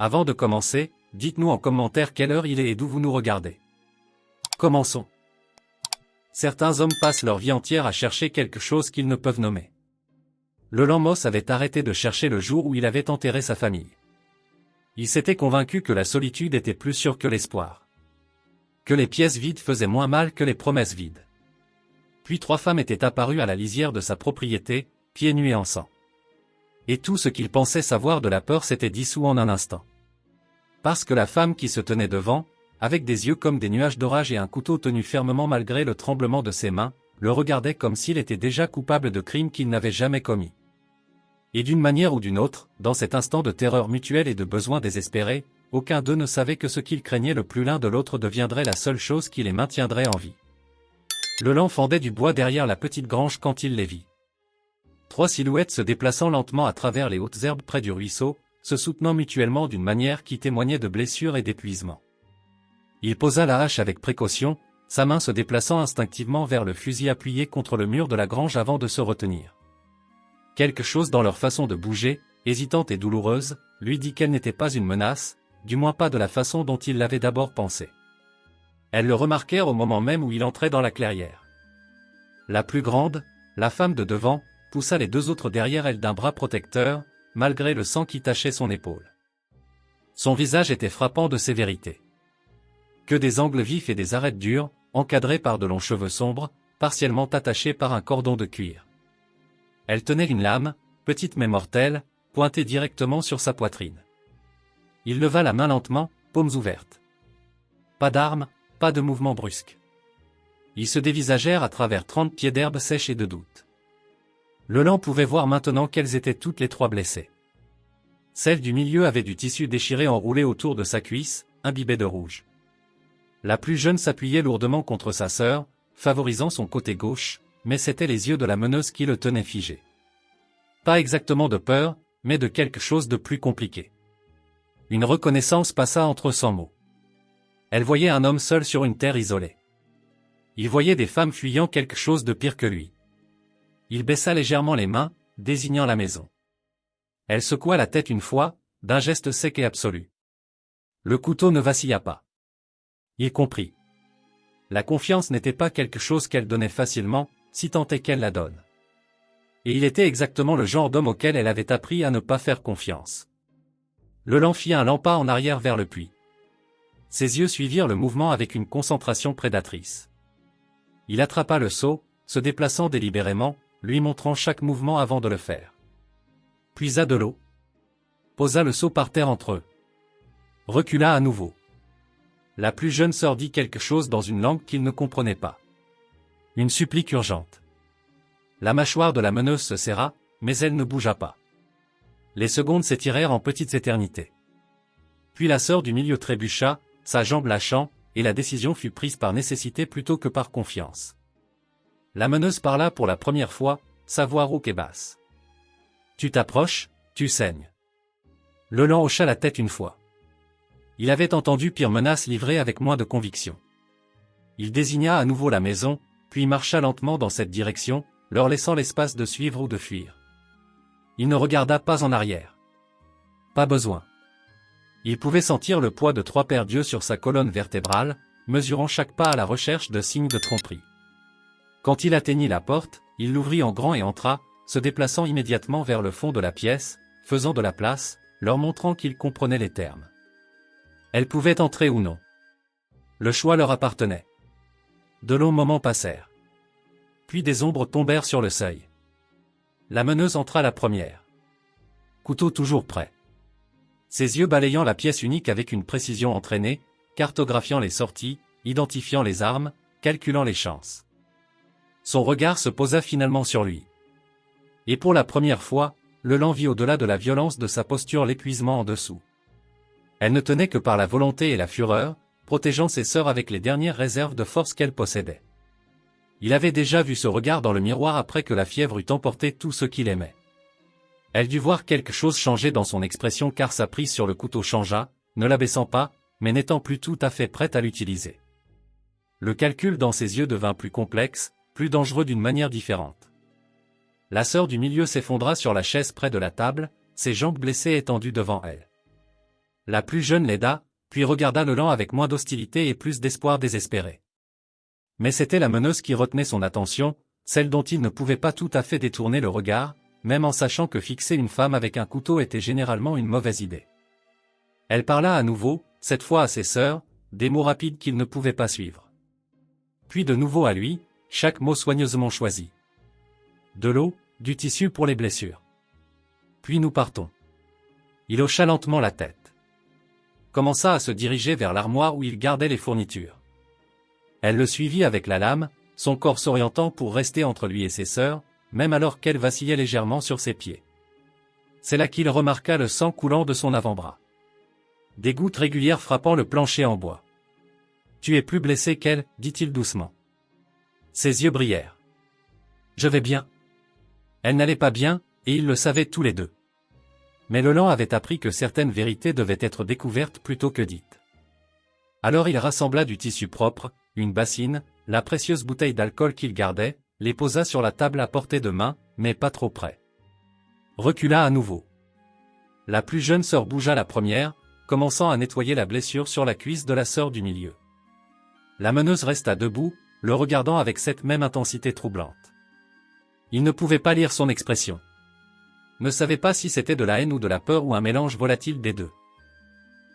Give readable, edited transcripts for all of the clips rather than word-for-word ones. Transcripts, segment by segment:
Avant de commencer, dites-nous en commentaire quelle heure il est et d'où vous nous regardez. Commençons. Certains hommes passent leur vie entière à chercher quelque chose qu'ils ne peuvent nommer. Le Lamos avait arrêté de chercher le jour où il avait enterré sa famille. Il s'était convaincu que la solitude était plus sûre que l'espoir. Que les pièces vides faisaient moins mal que les promesses vides. Puis 3 femmes étaient apparues à la lisière de sa propriété, pieds nus et en sang. Et tout ce qu'il pensait savoir de la peur s'était dissous en un instant. Parce que la femme qui se tenait devant, avec des yeux comme des nuages d'orage et un couteau tenu fermement malgré le tremblement de ses mains, le regardait comme s'il était déjà coupable de crimes qu'il n'avait jamais commis. Et d'une manière ou d'une autre, dans cet instant de terreur mutuelle et de besoin désespéré, aucun d'eux ne savait que ce qu'ils craignaient le plus l'un de l'autre deviendrait la seule chose qui les maintiendrait en vie. Le lent fendait du bois derrière la petite grange quand il les vit. 3 silhouettes se déplaçant lentement à travers les hautes herbes près du ruisseau, se soutenant mutuellement d'une manière qui témoignait de blessures et d'épuisement. Il posa la hache avec précaution, sa main se déplaçant instinctivement vers le fusil appuyé contre le mur de la grange avant de se retenir. Quelque chose dans leur façon de bouger, hésitante et douloureuse, lui dit qu'elle n'était pas une menace, du moins pas de la façon dont il l'avait d'abord pensé. Elles le remarquèrent au moment même où il entrait dans la clairière. La plus grande, la femme de devant, poussa les 2 autres derrière elle d'un bras protecteur, malgré le sang qui tachait son épaule. Son visage était frappant de sévérité. Que des angles vifs et des arêtes dures, encadrées par de longs cheveux sombres, partiellement attachés par un cordon de cuir. Elle tenait une lame, petite mais mortelle, pointée directement sur sa poitrine. Il leva la main lentement, paumes ouvertes. Pas d'armes, pas de mouvement brusque. Ils se dévisagèrent à travers 30 pieds d'herbe sèche et de doute. Le lent pouvait voir maintenant qu'elles étaient toutes les 3 blessées. Celle du milieu avait du tissu déchiré enroulé autour de sa cuisse, imbibé de rouge. La plus jeune s'appuyait lourdement contre sa sœur, favorisant son côté gauche, mais c'étaient les yeux de la meneuse qui le tenaient figé. Pas exactement de peur, mais de quelque chose de plus compliqué. Une reconnaissance passa entre eux sans mots. Elle voyait un homme seul sur une terre isolée. Il voyait des femmes fuyant quelque chose de pire que lui. Il baissa légèrement les mains, désignant la maison. Elle secoua la tête une fois, d'un geste sec et absolu. Le couteau ne vacilla pas. Il comprit. La confiance n'était pas quelque chose qu'elle donnait facilement, si tant est qu'elle la donne. Et il était exactement le genre d'homme auquel elle avait appris à ne pas faire confiance. Le lent fit un lent pas en arrière vers le puits. Ses yeux suivirent le mouvement avec une concentration prédatrice. Il attrapa le seau, se déplaçant délibérément, lui montrant chaque mouvement avant de le faire. Puisa de l'eau. Posa le seau par terre entre eux. Recula à nouveau. La plus jeune sœur dit quelque chose dans une langue qu'il ne comprenait pas. Une supplique urgente. La mâchoire de la meneuse se serra, mais elle ne bougea pas. Les secondes s'étirèrent en petites éternités. Puis la sœur du milieu trébucha, sa jambe lâchant, et la décision fut prise par nécessité plutôt que par confiance. La meneuse parla pour la première fois, sa voix rauque et basse. « Tu t'approches, tu saignes. » Le lent hocha la tête une fois. Il avait entendu pire menaces livrées avec moins de conviction. Il désigna à nouveau la maison, puis marcha lentement dans cette direction, leur laissant l'espace de suivre ou de fuir. Il ne regarda pas en arrière. Pas besoin. Il pouvait sentir le poids de 3 paires d'yeux sur sa colonne vertébrale, mesurant chaque pas à la recherche de signes de tromperie. Quand il atteignit la porte, il l'ouvrit en grand et entra, se déplaçant immédiatement vers le fond de la pièce, faisant de la place, leur montrant qu'il comprenait les termes. Elle pouvait entrer ou non. Le choix leur appartenait. De longs moments passèrent. Puis des ombres tombèrent sur le seuil. La meneuse entra la première. Couteau toujours prêt. Ses yeux balayant la pièce unique avec une précision entraînée, cartographiant les sorties, identifiant les armes, calculant les chances. Son regard se posa finalement sur lui. Et pour la première fois, le lent vit au-delà de la violence de sa posture l'épuisement en dessous. Elle ne tenait que par la volonté et la fureur, protégeant ses sœurs avec les dernières réserves de force qu'elle possédait. Il avait déjà vu ce regard dans le miroir après que la fièvre eut emporté tout ce qu'il aimait. Elle dut voir quelque chose changer dans son expression car sa prise sur le couteau changea, ne l'abaissant pas, mais n'étant plus tout à fait prête à l'utiliser. Le calcul dans ses yeux devint plus complexe, plus dangereux d'une manière différente. La sœur du milieu s'effondra sur la chaise près de la table, ses jambes blessées étendues devant elle. La plus jeune l'aida, puis regarda Leland avec moins d'hostilité et plus d'espoir désespéré. Mais c'était la meneuse qui retenait son attention, celle dont il ne pouvait pas tout à fait détourner le regard, même en sachant que fixer une femme avec un couteau était généralement une mauvaise idée. Elle parla à nouveau, cette fois à ses sœurs, des mots rapides qu'il ne pouvait pas suivre. Puis de nouveau à lui, chaque mot soigneusement choisi. De l'eau, du tissu pour les blessures. Puis nous partons. Il hocha lentement la tête. Commença à se diriger vers l'armoire où il gardait les fournitures. Elle le suivit avec la lame, son corps s'orientant pour rester entre lui et ses sœurs, même alors qu'elle vacillait légèrement sur ses pieds. C'est là qu'il remarqua le sang coulant de son avant-bras. Des gouttes régulières frappant le plancher en bois. « Tu es plus blessé qu'elle, dit-il doucement. » Ses yeux brillèrent. « Je vais bien. » Elle n'allait pas bien, et ils le savaient tous les deux. Mais Leland avait appris que certaines vérités devaient être découvertes plutôt que dites. Alors il rassembla du tissu propre, une bassine, la précieuse bouteille d'alcool qu'il gardait, les posa sur la table à portée de main, mais pas trop près. Recula à nouveau. La plus jeune sœur bougea la première, commençant à nettoyer la blessure sur la cuisse de la sœur du milieu. La meneuse resta debout, le regardant avec cette même intensité troublante. Il ne pouvait pas lire son expression. Ne savait pas si c'était de la haine ou de la peur ou un mélange volatile des deux.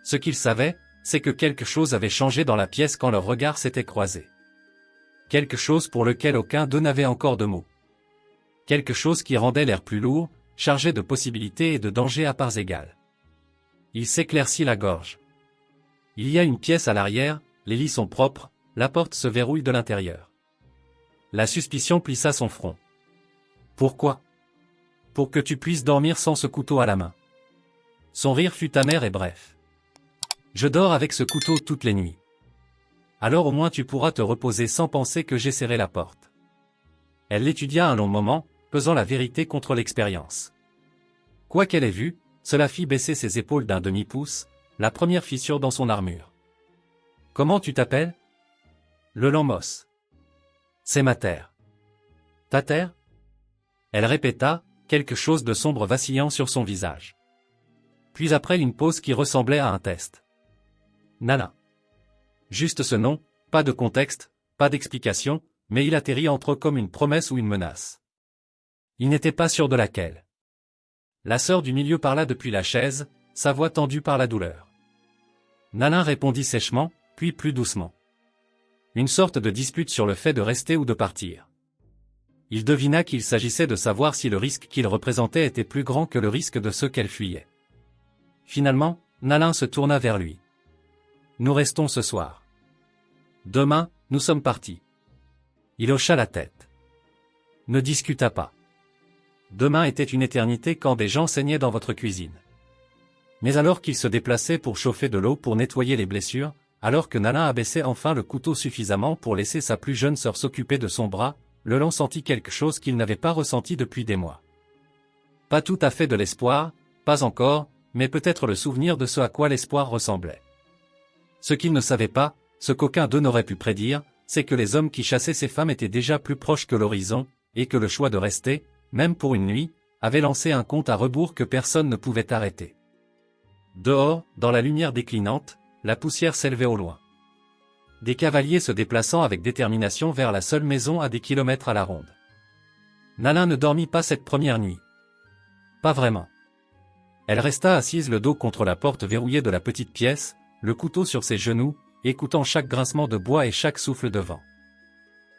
Ce qu'il savait, c'est que quelque chose avait changé dans la pièce quand leurs regards s'étaient croisés. Quelque chose pour lequel aucun d'eux n'avait encore de mots. Quelque chose qui rendait l'air plus lourd, chargé de possibilités et de dangers à parts égales. Il s'éclaircit la gorge. Il y a une pièce à l'arrière, les lits sont propres, la porte se verrouille de l'intérieur. La suspicion plissa son front. Pourquoi ? Pour que tu puisses dormir sans ce couteau à la main. Son rire fut amer et bref. Je dors avec ce couteau toutes les nuits. Alors au moins tu pourras te reposer sans penser que j'ai serré la porte. Elle l'étudia un long moment, pesant la vérité contre l'expérience. Quoi qu'elle ait vu, cela fit baisser ses épaules d'un demi-pouce, la première fissure dans son armure. Comment tu t'appelles ? Leland Moss. C'est ma terre. Ta terre ? Elle répéta, quelque chose de sombre vacillant sur son visage. Puis après une pause qui ressemblait à un test. Nala. Juste ce nom, pas de contexte, pas d'explication, mais il atterrit entre eux comme une promesse ou une menace. Il n'était pas sûr de laquelle. La sœur du milieu parla depuis la chaise, sa voix tendue par la douleur. Nalin répondit sèchement, puis plus doucement. Une sorte de dispute sur le fait de rester ou de partir. Il devina qu'il s'agissait de savoir si le risque qu'il représentait était plus grand que le risque de ceux qu'elle fuyait. Finalement, Nalin se tourna vers lui. Nous restons ce soir. Demain, nous sommes partis. Il hocha la tête. Ne discuta pas. Demain était une éternité quand des gens saignaient dans votre cuisine. Mais alors qu'il se déplaçait pour chauffer de l'eau pour nettoyer les blessures, alors que Nalin abaissait enfin le couteau suffisamment pour laisser sa plus jeune sœur s'occuper de son bras, Leland sentit quelque chose qu'il n'avait pas ressenti depuis des mois. Pas tout à fait de l'espoir, pas encore, mais peut-être le souvenir de ce à quoi l'espoir ressemblait. Ce qu'il ne savait pas, ce qu'aucun d'eux n'aurait pu prédire, c'est que les hommes qui chassaient ces femmes étaient déjà plus proches que l'horizon, et que le choix de rester, même pour une nuit, avait lancé un compte à rebours que personne ne pouvait arrêter. Dehors, dans la lumière déclinante, la poussière s'élevait au loin. Des cavaliers se déplaçant avec détermination vers la seule maison à des kilomètres à la ronde. Nalin ne dormit pas cette première nuit. Pas vraiment. Elle resta assise le dos contre la porte verrouillée de la petite pièce, le couteau sur ses genoux, écoutant chaque grincement de bois et chaque souffle de vent.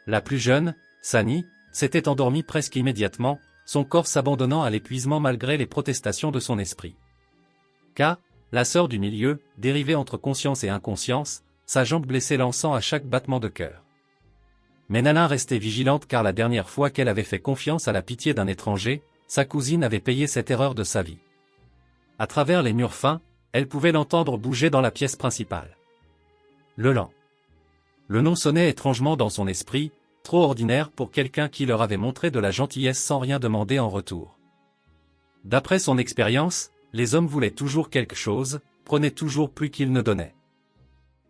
La plus jeune, Sani, s'était endormie presque immédiatement, son corps s'abandonnant à l'épuisement malgré les protestations de son esprit. K, la sœur du milieu, dérivée entre conscience et inconscience, sa jambe blessée lançant à chaque battement de cœur. Mais Nalin restait vigilante car la dernière fois qu'elle avait fait confiance à la pitié d'un étranger, sa cousine avait payé cette erreur de sa vie. À travers les murs fins, elle pouvait l'entendre bouger dans la pièce principale. Leland. Le nom sonnait étrangement dans son esprit, trop ordinaire pour quelqu'un qui leur avait montré de la gentillesse sans rien demander en retour. D'après son expérience, les hommes voulaient toujours quelque chose, prenaient toujours plus qu'ils ne donnaient.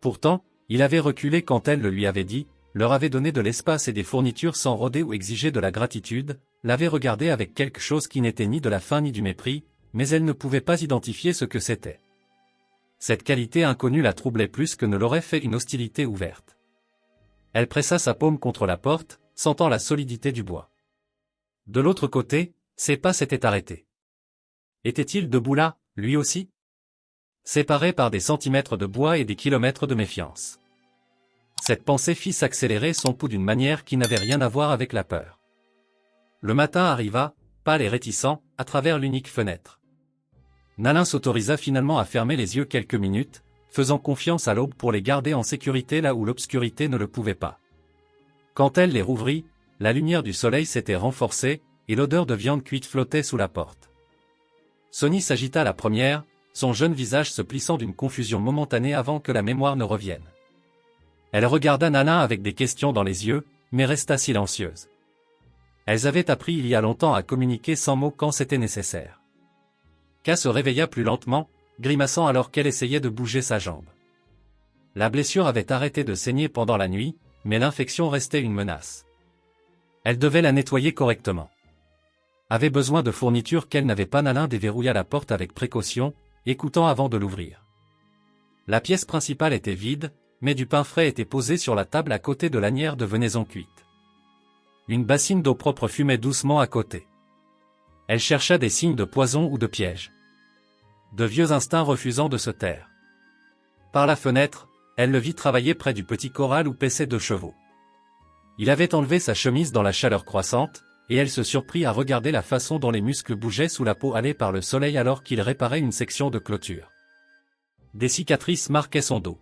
Pourtant, il avait reculé quand elle le lui avait dit, leur avait donné de l'espace et des fournitures sans rôder ou exiger de la gratitude, l'avait regardé avec quelque chose qui n'était ni de la faim ni du mépris, mais elle ne pouvait pas identifier ce que c'était. Cette qualité inconnue la troublait plus que ne l'aurait fait une hostilité ouverte. Elle pressa sa paume contre la porte, sentant la solidité du bois. De l'autre côté, ses pas s'étaient arrêtés. Était-il debout là, lui aussi? Séparé par des centimètres de bois et des kilomètres de méfiance. Cette pensée fit s'accélérer son pouls d'une manière qui n'avait rien à voir avec la peur. Le matin arriva, pâle et réticent, à travers l'unique fenêtre. Nalin s'autorisa finalement à fermer les yeux quelques minutes, faisant confiance à l'aube pour les garder en sécurité là où l'obscurité ne le pouvait pas. Quand elle les rouvrit, la lumière du soleil s'était renforcée, et l'odeur de viande cuite flottait sous la porte. Sonny s'agita la première, son jeune visage se plissant d'une confusion momentanée avant que la mémoire ne revienne. Elle regarda Nalin avec des questions dans les yeux, mais resta silencieuse. Elles avaient appris il y a longtemps à communiquer sans mots quand c'était nécessaire. Ka se réveilla plus lentement, grimaçant alors qu'elle essayait de bouger sa jambe. La blessure avait arrêté de saigner pendant la nuit, mais l'infection restait une menace. Elle devait la nettoyer correctement. Avait besoin de fournitures qu'elle n'avait pas. Nalin déverrouilla la porte avec précaution, écoutant avant de l'ouvrir. La pièce principale était vide, mais du pain frais était posé sur la table à côté de l'ânière de venaison cuite. Une bassine d'eau propre fumait doucement à côté. Elle chercha des signes de poison ou de piège. De vieux instincts refusant de se taire. Par la fenêtre, elle le vit travailler près du petit corral où paissaient 2 chevaux. Il avait enlevé sa chemise dans la chaleur croissante, et elle se surprit à regarder la façon dont les muscles bougeaient sous la peau hâlée par le soleil alors qu'il réparait une section de clôture. Des cicatrices marquaient son dos.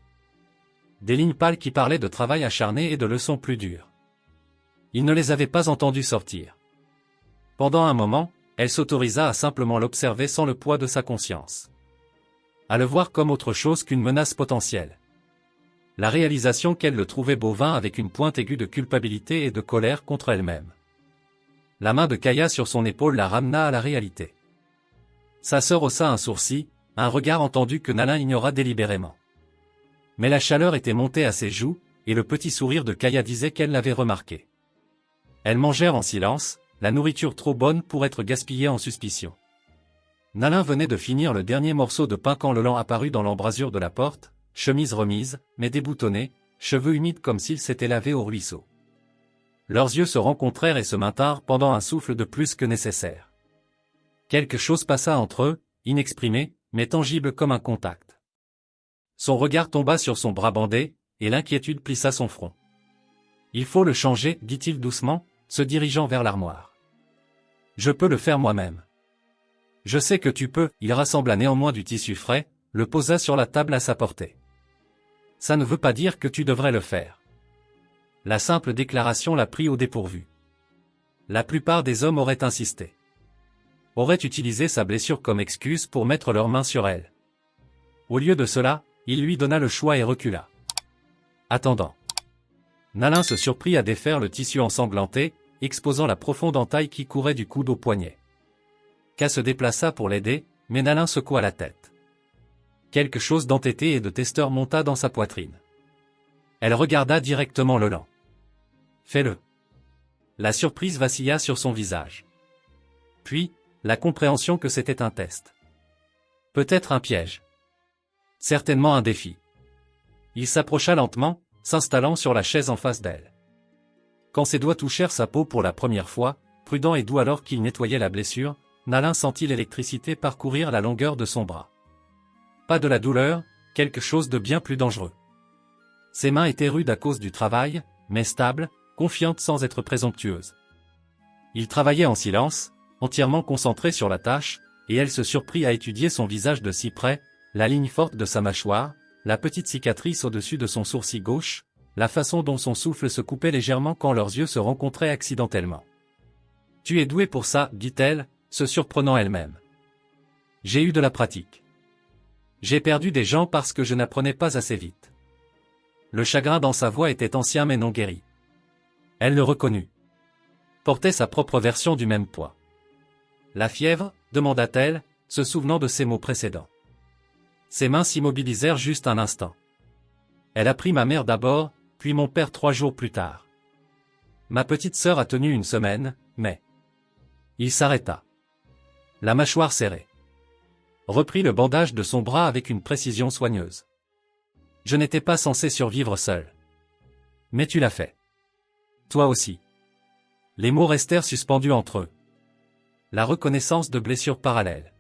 Des lignes pâles qui parlaient de travail acharné et de leçons plus dures. Il ne les avait pas entendues sortir. Pendant un moment, elle s'autorisa à simplement l'observer sans le poids de sa conscience. À le voir comme autre chose qu'une menace potentielle. La réalisation qu'elle le trouvait bovin avec une pointe aiguë de culpabilité et de colère contre elle-même. La main de Kaya sur son épaule la ramena à la réalité. Sa sœur haussa un sourcil, un regard entendu que Nalin ignora délibérément. Mais la chaleur était montée à ses joues, et le petit sourire de Kaya disait qu'elle l'avait remarqué. Elles mangèrent en silence, la nourriture trop bonne pour être gaspillée en suspicion. Nalin venait de finir le dernier morceau de pain quand Leland apparut dans l'embrasure de la porte, chemise remise, mais déboutonnée, cheveux humides comme s'il s'était lavé au ruisseau. Leurs yeux se rencontrèrent et se maintinrent pendant un souffle de plus que nécessaire. Quelque chose passa entre eux, inexprimé, mais tangible comme un contact. Son regard tomba sur son bras bandé, et l'inquiétude plissa son front. « Il faut le changer, dit-il doucement, se dirigeant vers l'armoire. Je peux le faire moi-même. Je sais que tu peux. » Il rassembla néanmoins du tissu frais, le posa sur la table à sa portée. Ça ne veut pas dire que tu devrais le faire. La simple déclaration l'a pris au dépourvu. La plupart des hommes auraient insisté. Auraient utilisé sa blessure comme excuse pour mettre leurs mains sur elle. Au lieu de cela, il lui donna le choix et recula. Attendant. Nalin se surprit à défaire le tissu ensanglanté, exposant la profonde entaille qui courait du coude au poignet. Ka se déplaça pour l'aider, mais Nalin secoua la tête. Quelque chose d'entêté et de testeur monta dans sa poitrine. Elle regarda directement Leland. « Fais-le. » La surprise vacilla sur son visage. Puis, la compréhension que c'était un test. Peut-être un piège. Certainement un défi. Il s'approcha lentement, s'installant sur la chaise en face d'elle. Quand ses doigts touchèrent sa peau pour la première fois, prudent et doux alors qu'il nettoyait la blessure, Nalin sentit l'électricité parcourir la longueur de son bras. Pas de la douleur, quelque chose de bien plus dangereux. Ses mains étaient rudes à cause du travail, mais stables, confiantes sans être présomptueuses. Il travaillait en silence, entièrement concentré sur la tâche, et elle se surprit à étudier son visage de si près, la ligne forte de sa mâchoire, la petite cicatrice au-dessus de son sourcil gauche, la façon dont son souffle se coupait légèrement quand leurs yeux se rencontraient accidentellement. « Tu es doué pour ça, dit-elle, se surprenant elle-même. J'ai eu de la pratique. J'ai perdu des gens parce que je n'apprenais pas assez vite. » Le chagrin dans sa voix était ancien mais non guéri. Elle le reconnut. Portait sa propre version du même poids. « La fièvre ?» demanda-t-elle, se souvenant de ses mots précédents. Ses mains s'immobilisèrent juste un instant. Elle a pris ma mère d'abord, puis mon père 3 jours plus tard. Ma petite sœur a tenu 1 semaine, mais... Il s'arrêta. La mâchoire serrée. reprit le bandage de son bras avec une précision soigneuse. Je n'étais pas censé survivre seul. Mais tu l'as fait. Toi aussi. Les mots restèrent suspendus entre eux. La reconnaissance de blessures parallèles.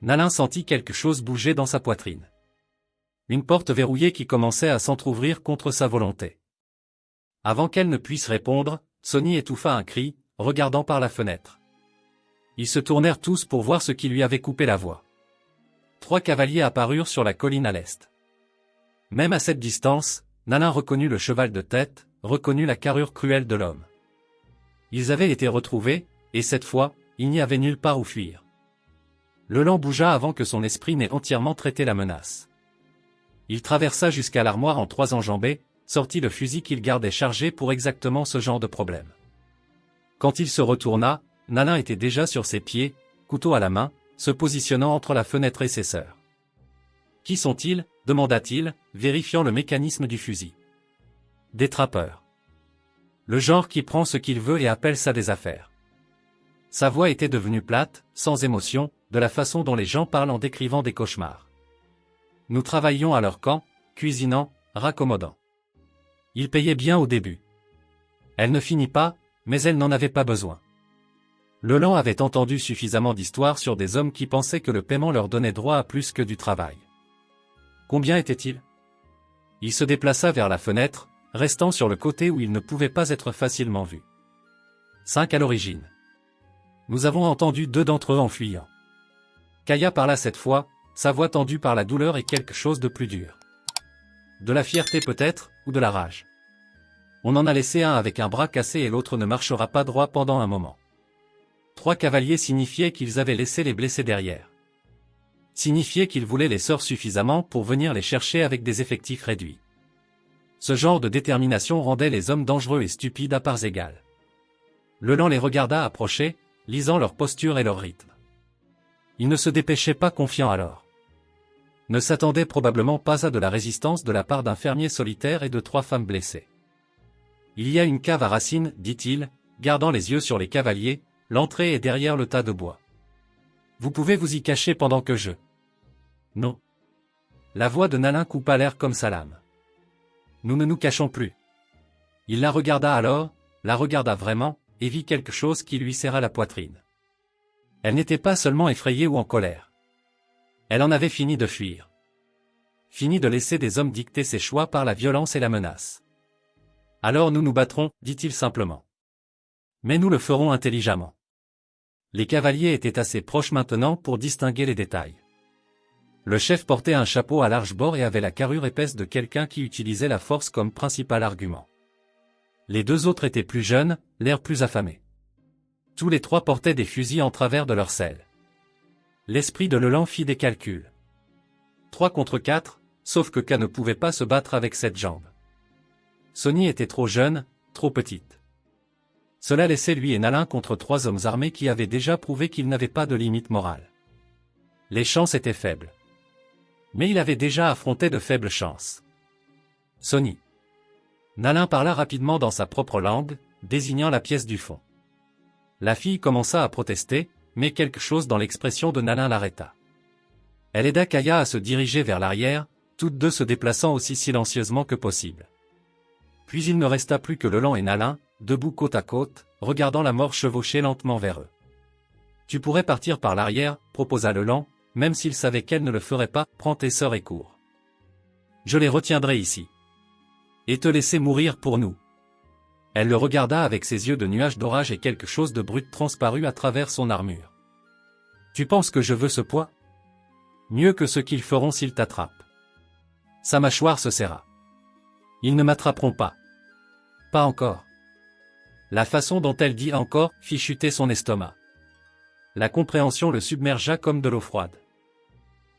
Nalin sentit quelque chose bouger dans sa poitrine. Une porte verrouillée qui commençait à s'entr'ouvrir contre sa volonté. Avant qu'elle ne puisse répondre, Sonny étouffa un cri, regardant par la fenêtre. Ils se tournèrent tous pour voir ce qui lui avait coupé la voix. 3 cavaliers apparurent sur la colline à l'est. Même à cette distance, Nalin reconnut le cheval de tête, reconnut la carrure cruelle de l'homme. Ils avaient été retrouvés, et cette fois, il n'y avait nulle part où fuir. Leland bougea avant que son esprit n'ait entièrement traité la menace. Il traversa jusqu'à l'armoire en 3 enjambées, sortit le fusil qu'il gardait chargé pour exactement ce genre de problème. Quand il se retourna, Nalin était déjà sur ses pieds, couteau à la main, se positionnant entre la fenêtre et ses sœurs. « Qui sont-ils » demanda-t-il, vérifiant le mécanisme du fusil. « Des trappeurs. Le genre qui prend ce qu'il veut et appelle ça des affaires. » Sa voix était devenue plate, sans émotion, de la façon dont les gens parlent en décrivant des cauchemars. Nous travaillions à leur camp, cuisinant, raccommodant. Ils payaient bien au début. Elle ne finit pas, mais elle n'en avait pas besoin. Leland avait entendu suffisamment d'histoires sur des hommes qui pensaient que le paiement leur donnait droit à plus que du travail. Combien était-il? Il se déplaça vers la fenêtre, restant sur le côté où il ne pouvait pas être facilement vu. 5 à l'origine. Nous avons entendu 2 d'entre eux en fuyant. Kaya parla cette fois, sa voix tendue par la douleur et quelque chose de plus dur. De la fierté peut-être, ou de la rage. On en a laissé un avec un bras cassé et l'autre ne marchera pas droit pendant un moment. 3 cavaliers signifiaient qu'ils avaient laissé les blessés derrière. Signifiait qu'ils voulaient les sœurs suffisamment pour venir les chercher avec des effectifs réduits. Ce genre de détermination rendait les hommes dangereux et stupides à parts égales. Leland les regarda approcher, lisant leur posture et leur rythme. Il ne se dépêchait pas confiant alors. Ne s'attendait probablement pas à de la résistance de la part d'un fermier solitaire et de 3 femmes blessées. Il y a une cave à racines, dit-il, gardant les yeux sur les cavaliers, l'entrée est derrière le tas de bois. Vous pouvez vous y cacher pendant que je... Non. La voix de Nalin coupa l'air comme sa lame. Nous ne nous cachons plus. Il la regarda alors, la regarda vraiment, et vit quelque chose qui lui serra la poitrine. Elle n'était pas seulement effrayée ou en colère. Elle en avait fini de fuir. Fini de laisser des hommes dicter ses choix par la violence et la menace. Alors nous nous battrons, dit-il simplement. Mais nous le ferons intelligemment. Les cavaliers étaient assez proches maintenant pour distinguer les détails. Le chef portait un chapeau à large bord et avait la carrure épaisse de quelqu'un qui utilisait la force comme principal argument. Les 2 autres étaient plus jeunes, l'air plus affamés. Tous les 3 portaient des fusils en travers de leurs selles. L'esprit de Leland fit des calculs. 3 contre 4, sauf que K ne pouvait pas se battre avec cette jambe. Sonny était trop jeune, trop petite. Cela laissait lui et Nalin contre 3 hommes armés qui avaient déjà prouvé qu'ils n'avaient pas de limite morale. Les chances étaient faibles. Mais il avait déjà affronté de faibles chances. Sonny. Nalin parla rapidement dans sa propre langue, désignant la pièce du fond. La fille commença à protester, mais quelque chose dans l'expression de Nalin l'arrêta. Elle aida Kaya à se diriger vers l'arrière, toutes 2 se déplaçant aussi silencieusement que possible. Puis il ne resta plus que Leland et Nalin, debout côte à côte, regardant la mort chevaucher lentement vers eux. « Tu pourrais partir par l'arrière, » proposa Leland, même s'il savait qu'elle ne le ferait pas, « prends tes sœurs et cours. Je les retiendrai ici. Et te laisser mourir pour nous. » Elle le regarda avec ses yeux de nuage d'orage et quelque chose de brut transparut à travers son armure. « Tu penses que je veux ce poids? Mieux que ce qu'ils feront s'ils t'attrapent. » Sa mâchoire se serra. « Ils ne m'attraperont pas. Pas encore. » La façon dont elle dit « encore » fit chuter son estomac. La compréhension le submergea comme de l'eau froide.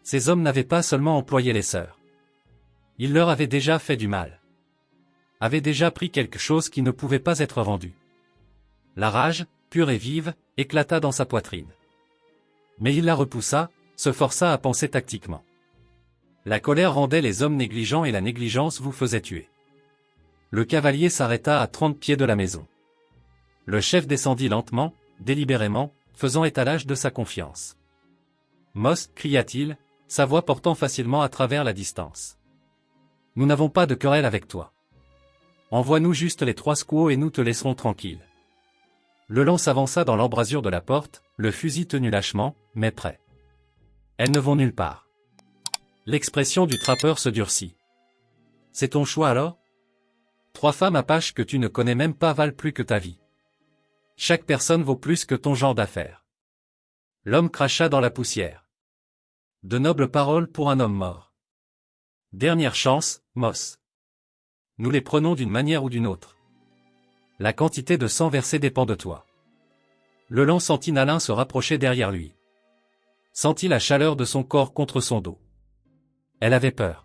Ces hommes n'avaient pas seulement employé les sœurs. Ils leur avaient déjà fait du mal. Avaient déjà pris quelque chose qui ne pouvait pas être rendu. La rage, pure et vive, éclata dans sa poitrine. Mais il la repoussa, se força à penser tactiquement. La colère rendait les hommes négligents et la négligence vous faisait tuer. Le cavalier s'arrêta à 30 pieds de la maison. Le chef descendit lentement, délibérément, faisant étalage de sa confiance. Moss, cria-t-il, sa voix portant facilement à travers la distance. Nous n'avons pas de querelle avec toi. Envoie-nous juste les 3 squaws et nous te laisserons tranquille. Le lion s'avança dans l'embrasure de la porte, le fusil tenu lâchement, mais prêt. Elles ne vont nulle part. L'expression du trappeur se durcit. C'est ton choix alors? 3 femmes apaches que tu ne connais même pas valent plus que ta vie. Chaque personne vaut plus que ton genre d'affaires. L'homme cracha dans la poussière. De nobles paroles pour un homme mort. Dernière chance, Moss. Nous les prenons d'une manière ou d'une autre. La quantité de sang versé dépend de toi. Le lion sentit Nalin se rapprocher derrière lui. Sentit la chaleur de son corps contre son dos. Elle avait peur.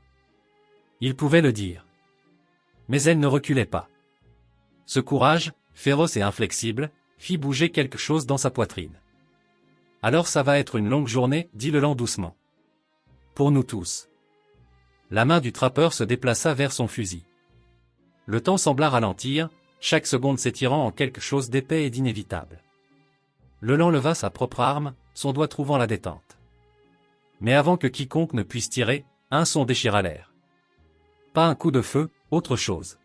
Il pouvait le dire. Mais elle ne reculait pas. Ce courage, féroce et inflexible, fit bouger quelque chose dans sa poitrine. Alors ça va être une longue journée, dit le lion doucement. Pour nous tous. La main du trappeur se déplaça vers son fusil. Le temps sembla ralentir, chaque seconde s'étirant en quelque chose d'épais et d'inévitable. Le lion leva sa propre arme, son doigt trouvant la détente. Mais avant que quiconque ne puisse tirer, un son déchira l'air. Pas un coup de feu, autre chose.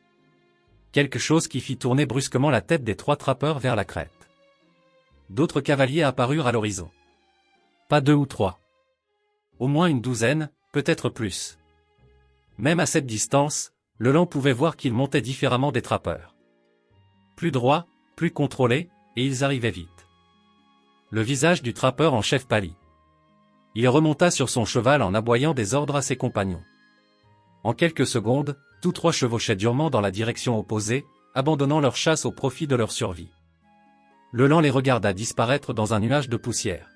Quelque chose qui fit tourner brusquement la tête des 3 trappeurs vers la crête. D'autres cavaliers apparurent à l'horizon. Pas 2 ou 3. Au moins une douzaine, peut-être plus. Même à cette distance, le lion pouvait voir qu'ils montaient différemment des trappeurs. Plus droits, plus contrôlés, et ils arrivaient vite. Le visage du trappeur en chef pâlit. Il remonta sur son cheval en aboyant des ordres à ses compagnons. En quelques secondes, tous 3 chevauchaient durement dans la direction opposée, abandonnant leur chasse au profit de leur survie. Le lion les regarda disparaître dans un nuage de poussière.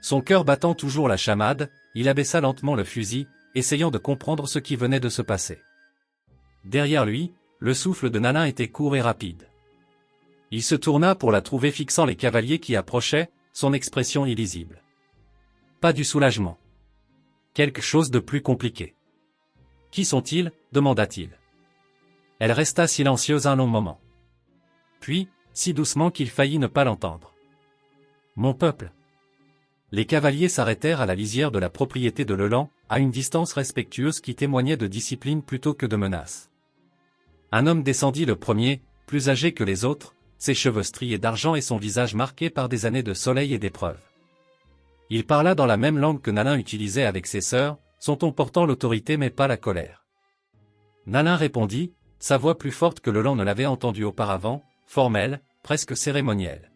Son cœur battant toujours la chamade, il abaissa lentement le fusil, essayant de comprendre ce qui venait de se passer. Derrière lui, le souffle de Nalin était court et rapide. Il se tourna pour la trouver fixant les cavaliers qui approchaient, son expression illisible. Pas du soulagement. Quelque chose de plus compliqué. « Qui sont-ils » demanda-t-il. Elle resta silencieuse un long moment. Puis, si doucement qu'il faillit ne pas l'entendre. « Mon peuple !» Les cavaliers s'arrêtèrent à la lisière de la propriété de Leland, à une distance respectueuse qui témoignait de discipline plutôt que de menace. Un homme descendit le premier, plus âgé que les autres, ses cheveux striés d'argent et son visage marqué par des années de soleil et d'épreuves. Il parla dans la même langue que Nalin utilisait avec ses sœurs, son ton portant l'autorité mais pas la colère. Nalin répondit, sa voix plus forte que Leland ne l'avait entendue auparavant, formelle, presque cérémonielle.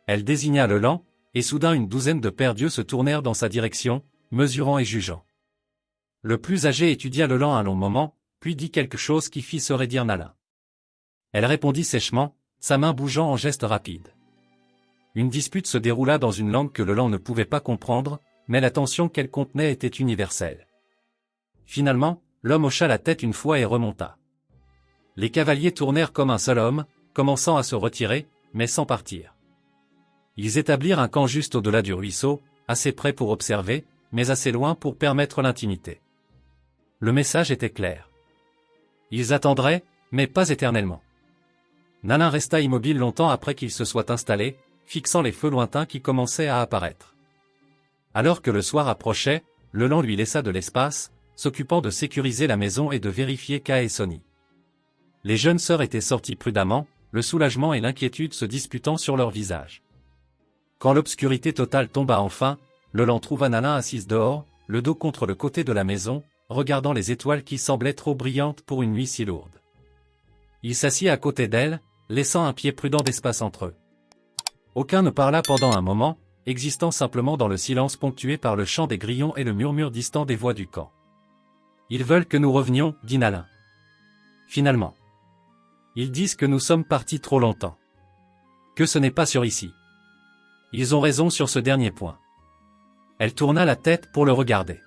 Elle désigna Leland, et soudain une douzaine de paires d'yeux se tournèrent dans sa direction, mesurant et jugeant. Le plus âgé étudia Leland un long moment, puis dit quelque chose qui fit se raidir Nalin. Elle répondit sèchement, sa main bougeant en geste rapide. Une dispute se déroula dans une langue que Leland ne pouvait pas comprendre, mais la tension qu'elle contenait était universelle. Finalement, l'homme hocha la tête une fois et remonta. Les cavaliers tournèrent comme un seul homme, commençant à se retirer, mais sans partir. Ils établirent un camp juste au-delà du ruisseau, assez près pour observer, mais assez loin pour permettre l'intimité. Le message était clair. Ils attendraient, mais pas éternellement. Nalin resta immobile longtemps après qu'il se soit installé, fixant les feux lointains qui commençaient à apparaître. Alors que le soir approchait, Leland lui laissa de l'espace, s'occupant de sécuriser la maison et de vérifier Kay et Sonny. Les jeunes sœurs étaient sorties prudemment, le soulagement et l'inquiétude se disputant sur leurs visages. Quand l'obscurité totale tomba enfin, Leland trouva Nalin assise dehors, le dos contre le côté de la maison, regardant les étoiles qui semblaient trop brillantes pour une nuit si lourde. Il s'assit à côté d'elle, laissant un pied prudent d'espace entre eux. Aucun ne parla pendant un moment, existant simplement dans le silence ponctué par le chant des grillons et le murmure distant des voix du camp. « Ils veulent que nous revenions, dit Nalin. Finalement. Ils disent que nous sommes partis trop longtemps. Que ce n'est pas sûr ici. Ils ont raison sur ce dernier point. » Elle tourna la tête pour le regarder.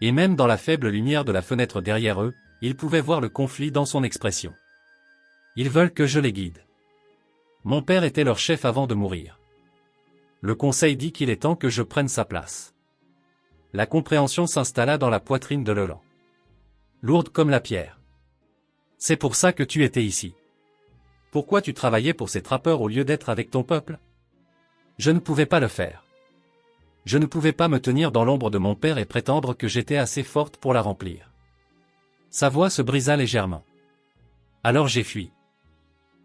Et même dans la faible lumière de la fenêtre derrière eux, il pouvait voir le conflit dans son expression. « Ils veulent que je les guide. Mon père était leur chef avant de mourir. Le conseil dit qu'il est temps que je prenne sa place. » La compréhension s'installa dans la poitrine de Leland. Lourde comme la pierre. « C'est pour ça que tu étais ici. Pourquoi tu travaillais pour ces trappeurs au lieu d'être avec ton peuple ? Je ne pouvais pas le faire. Je ne pouvais pas me tenir dans l'ombre de mon père et prétendre que j'étais assez forte pour la remplir. Sa voix se brisa légèrement. Alors j'ai fui.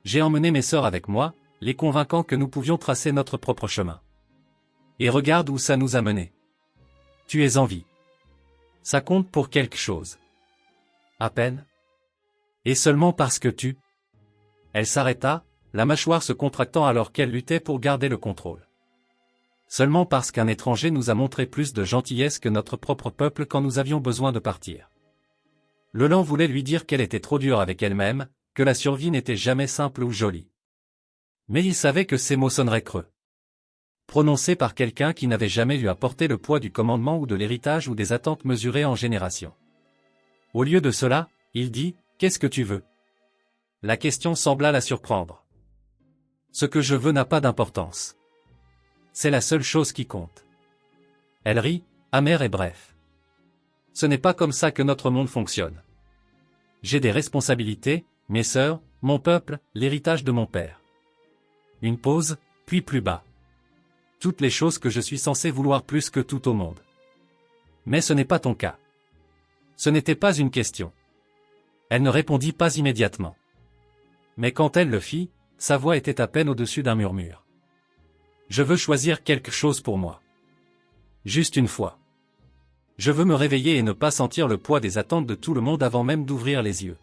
J'ai emmené mes sœurs avec moi, les convainquant que nous pouvions tracer notre propre chemin. Et regarde où ça nous a menés. Tu es en vie. Ça compte pour quelque chose. À peine. Et seulement parce que tu... Elle s'arrêta, la mâchoire se contractant alors qu'elle luttait pour garder le contrôle. Seulement parce qu'un étranger nous a montré plus de gentillesse que notre propre peuple quand nous avions besoin de partir. Leland voulait lui dire qu'elle était trop dure avec elle-même, que la survie n'était jamais simple ou jolie. Mais il savait que ces mots sonneraient creux. Prononcés par quelqu'un qui n'avait jamais dû apporter le poids du commandement ou de l'héritage ou des attentes mesurées en générations. Au lieu de cela, il dit « Qu'est-ce que tu veux ?» La question sembla la surprendre. Ce que je veux n'a pas d'importance. C'est la seule chose qui compte. Elle rit, amère et bref. Ce n'est pas comme ça que notre monde fonctionne. J'ai des responsabilités, mes sœurs, mon peuple, l'héritage de mon père. Une pause, puis plus bas. Toutes les choses que je suis censé vouloir plus que tout au monde. Mais ce n'est pas ton cas. Ce n'était pas une question. Elle ne répondit pas immédiatement. Mais quand elle le fit, sa voix était à peine au-dessus d'un murmure. Je veux choisir quelque chose pour moi. Juste une fois. Je veux me réveiller et ne pas sentir le poids des attentes de tout le monde avant même d'ouvrir les yeux.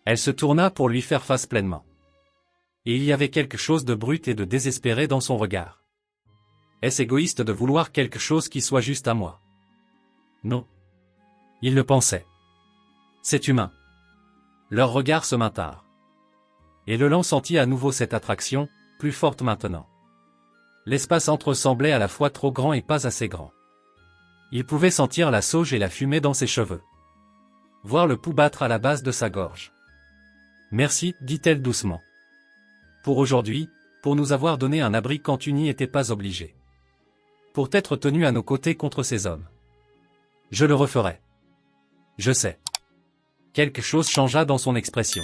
Elle se tourna pour lui faire face pleinement. Et il y avait quelque chose de brut et de désespéré dans son regard. Est-ce égoïste de vouloir quelque chose qui soit juste à moi? Non. Il le pensait. C'est humain. Leurs regards se maintinrent. Et Leland sentit à nouveau cette attraction, plus forte maintenant. L'espace entre eux semblait à la fois trop grand et pas assez grand. Il pouvait sentir la sauge et la fumée dans ses cheveux. Voir le pouls battre à la base de sa gorge. Merci, dit-elle doucement. Pour aujourd'hui, pour nous avoir donné un abri quand tu n'y étais pas obligé. Pour t'être tenu à nos côtés contre ces hommes. Je le referai. Je sais. Quelque chose changea dans son expression.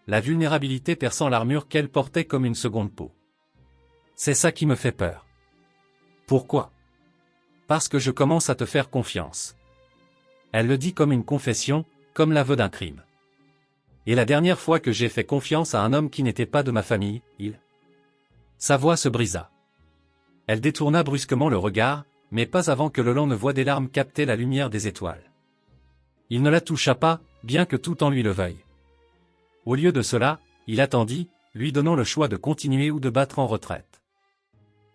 La vulnérabilité perçant l'armure qu'elle portait comme une seconde peau. C'est ça qui me fait peur. Pourquoi? Parce que je commence à te faire confiance. Elle le dit comme une confession, comme l'aveu d'un crime. Et la dernière fois que j'ai fait confiance à un homme qui n'était pas de ma famille, Sa voix se brisa. Elle détourna brusquement le regard, mais pas avant que Leland ne voie des larmes capter la lumière des étoiles. Il ne la toucha pas, bien que tout en lui le veuille. Au lieu de cela, il attendit, lui donnant le choix de continuer ou de battre en retraite.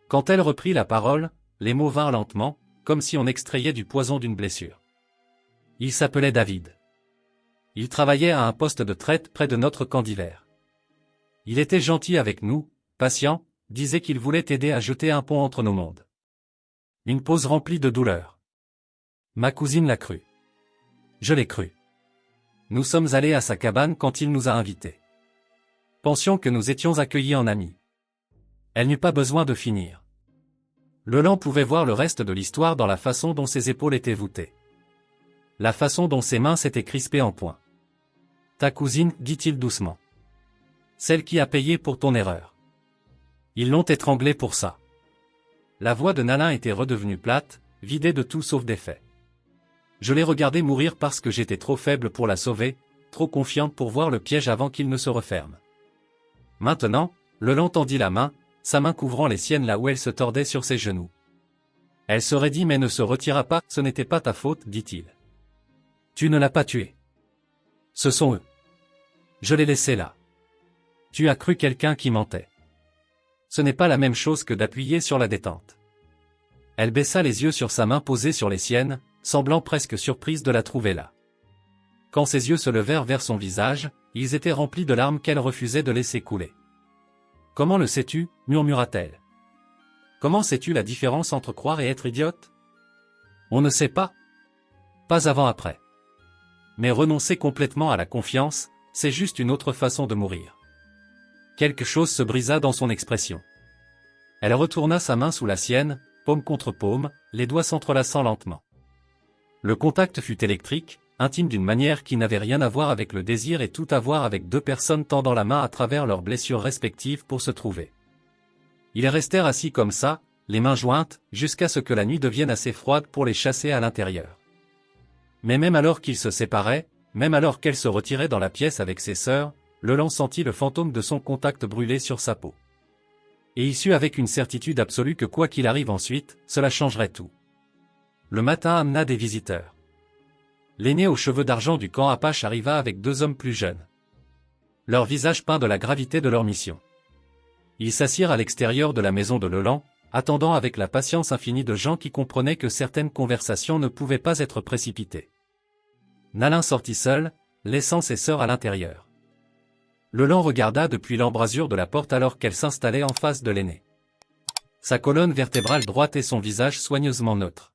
Quand elle reprit la parole, les mots vinrent lentement, comme si on extrayait du poison d'une blessure. Il s'appelait David. Il travaillait à un poste de traite près de notre camp d'hiver. Il était gentil avec nous, patient, disait qu'il voulait t'aider à jeter un pont entre nos mondes. Une pause remplie de douleur. Ma cousine l'a cru. Je l'ai cru. Nous sommes allés à sa cabane quand il nous a invités. Pensions que nous étions accueillis en amis. Elle n'eut pas besoin de finir. Leland pouvait voir le reste de l'histoire dans la façon dont ses épaules étaient voûtées. La façon dont ses mains s'étaient crispées en poing. Ta cousine, dit-il doucement. Celle qui a payé pour ton erreur. Ils l'ont étranglée pour ça. La voix de Nalin était redevenue plate, vidée de tout sauf d'effet. Je l'ai regardée mourir parce que j'étais trop faible pour la sauver, trop confiante pour voir le piège avant qu'il ne se referme. Maintenant, Leland tendit la main, sa main couvrant les siennes là où elle se tordait sur ses genoux. Elle se raidit mais ne se retira pas, ce n'était pas ta faute, dit-il. Tu ne l'as pas tué. Ce sont eux. Je l'ai laissé là. Tu as cru quelqu'un qui mentait. Ce n'est pas la même chose que d'appuyer sur la détente. Elle baissa les yeux sur sa main posée sur les siennes, semblant presque surprise de la trouver là. Quand ses yeux se levèrent vers son visage, ils étaient remplis de larmes qu'elle refusait de laisser couler. « Comment le sais-tu » murmura-t-elle. « Comment sais-tu la différence entre croire et être idiote ?»« On ne sait pas. Pas avant-après. Mais renoncer complètement à la confiance, c'est juste une autre façon de mourir. » Quelque chose se brisa dans son expression. Elle retourna sa main sous la sienne, paume contre paume, les doigts s'entrelaçant lentement. Le contact fut électrique, intime d'une manière qui n'avait rien à voir avec le désir et tout à voir avec deux personnes tendant la main à travers leurs blessures respectives pour se trouver. Ils restèrent assis comme ça, les mains jointes, jusqu'à ce que la nuit devienne assez froide pour les chasser à l'intérieur. Mais même alors qu'ils se séparaient, même alors qu'elle se retirait dans la pièce avec ses sœurs, Leland sentit le fantôme de son contact brûler sur sa peau. Et il sut avec une certitude absolue que quoi qu'il arrive ensuite, cela changerait tout. Le matin amena des visiteurs. L'aîné aux cheveux d'argent du camp Apache arriva avec 2 hommes plus jeunes. Leur visage peint de la gravité de leur mission. Ils s'assirent à l'extérieur de la maison de Leland, attendant avec la patience infinie de gens qui comprenaient que certaines conversations ne pouvaient pas être précipitées. Nalin sortit seul, laissant ses sœurs à l'intérieur. Leland regarda depuis l'embrasure de la porte alors qu'elle s'installait en face de l'aîné. Sa colonne vertébrale droite et son visage soigneusement neutre.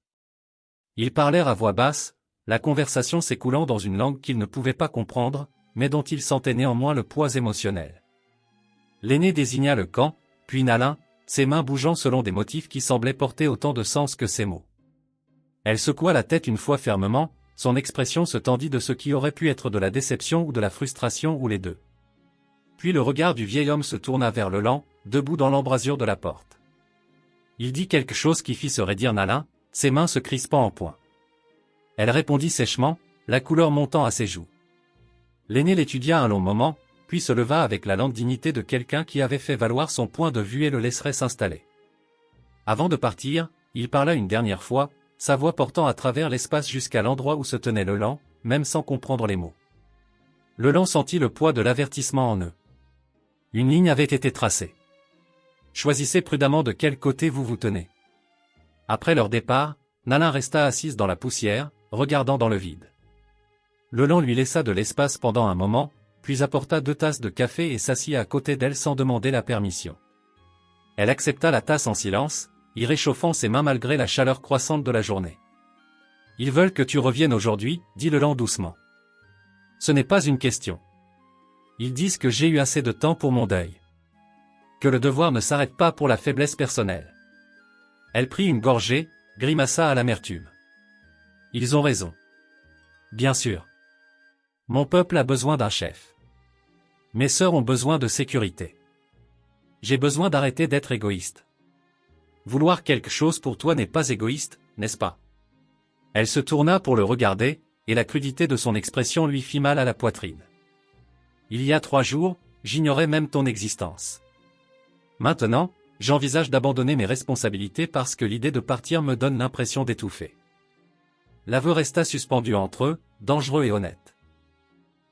Ils parlèrent à voix basse, la conversation s'écoulant dans une langue qu'ils ne pouvaient pas comprendre, mais dont ils sentaient néanmoins le poids émotionnel. L'aîné désigna le camp, puis Nalin, ses mains bougeant selon des motifs qui semblaient porter autant de sens que ses mots. Elle secoua la tête une fois fermement, son expression se tendit de ce qui aurait pu être de la déception ou de la frustration ou les deux. Puis le regard du vieil homme se tourna vers Leland, debout dans l'embrasure de la porte. Il dit quelque chose qui fit se raidir Nalin, ses mains se crispant en poing. Elle répondit sèchement, la couleur montant à ses joues. L'aîné l'étudia un long moment, puis se leva avec la lente dignité de quelqu'un qui avait fait valoir son point de vue et le laisserait s'installer. Avant de partir, il parla une dernière fois, sa voix portant à travers l'espace jusqu'à l'endroit où se tenait Leland, même sans comprendre les mots. Leland sentit le poids de l'avertissement en eux. Une ligne avait été tracée. Choisissez prudemment de quel côté vous vous tenez. Après leur départ, Nalin resta assise dans la poussière, regardant dans le vide. Leland lui laissa de l'espace pendant un moment, puis apporta 2 tasses de café et s'assit à côté d'elle sans demander la permission. Elle accepta la tasse en silence, y réchauffant ses mains malgré la chaleur croissante de la journée. « Ils veulent que tu reviennes aujourd'hui, » dit Leland doucement. « Ce n'est pas une question. Ils disent que j'ai eu assez de temps pour mon deuil. Que le devoir ne s'arrête pas pour la faiblesse personnelle. » Elle prit une gorgée, grimaça à l'amertume. « Ils ont raison. Bien sûr. Mon peuple a besoin d'un chef. Mes sœurs ont besoin de sécurité. J'ai besoin d'arrêter d'être égoïste. Vouloir quelque chose pour toi n'est pas égoïste, n'est-ce pas? » Elle se tourna pour le regarder, et la crudité de son expression lui fit mal à la poitrine. « Il y a 3 jours, j'ignorais même ton existence. Maintenant, j'envisage d'abandonner mes responsabilités parce que l'idée de partir me donne l'impression d'étouffer. » L'aveu resta suspendu entre eux, dangereux et honnête.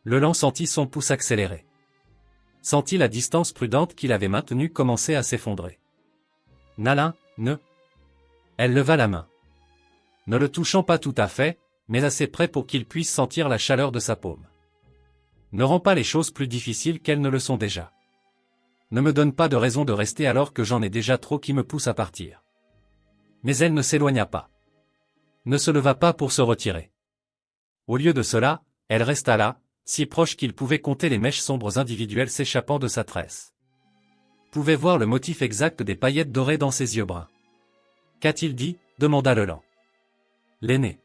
Leland sentit son pouce accélérer. Sentit la distance prudente qu'il avait maintenue commencer à s'effondrer. Nalin, ne. Elle leva la main. Ne le touchant pas tout à fait, mais assez près pour qu'il puisse sentir la chaleur de sa paume. Ne rends pas les choses plus difficiles qu'elles ne le sont déjà. Ne me donne pas de raison de rester alors que j'en ai déjà trop qui me poussent à partir. Mais elle ne s'éloigna pas. Ne se leva pas pour se retirer. Au lieu de cela, elle resta là, si proche qu'il pouvait compter les mèches sombres individuelles s'échappant de sa tresse. Pouvait voir le motif exact des paillettes dorées dans ses yeux bruns. « Qu'a-t-il dit » demanda Leland. L'aîné.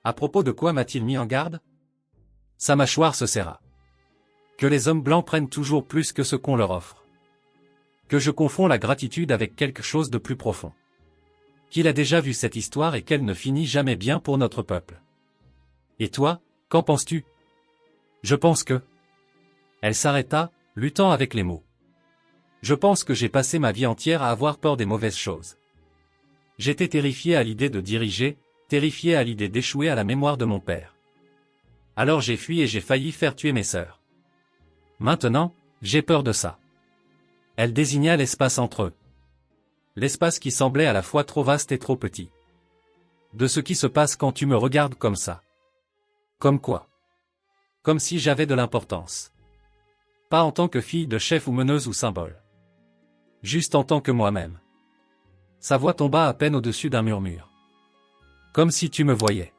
À propos de quoi m'a-t-il mis en garde? Sa mâchoire se serra. Que les hommes blancs prennent toujours plus que ce qu'on leur offre. Que je confonds la gratitude avec quelque chose de plus profond. Qu'il a déjà vu cette histoire et qu'elle ne finit jamais bien pour notre peuple. Et toi, qu'en penses-tu? Je pense que... Elle s'arrêta, luttant avec les mots. Je pense que j'ai passé ma vie entière à avoir peur des mauvaises choses. J'étais terrifié à l'idée de diriger, terrifié à l'idée d'échouer à la mémoire de mon père. Alors j'ai fui et j'ai failli faire tuer mes sœurs. Maintenant, j'ai peur de ça. Elle désigna l'espace entre eux. L'espace qui semblait à la fois trop vaste et trop petit. De ce qui se passe quand tu me regardes comme ça. Comme quoi? Comme si j'avais de l'importance. Pas en tant que fille de chef ou meneuse ou symbole. Juste en tant que moi-même. Sa voix tomba à peine au-dessus d'un murmure. Comme si tu me voyais.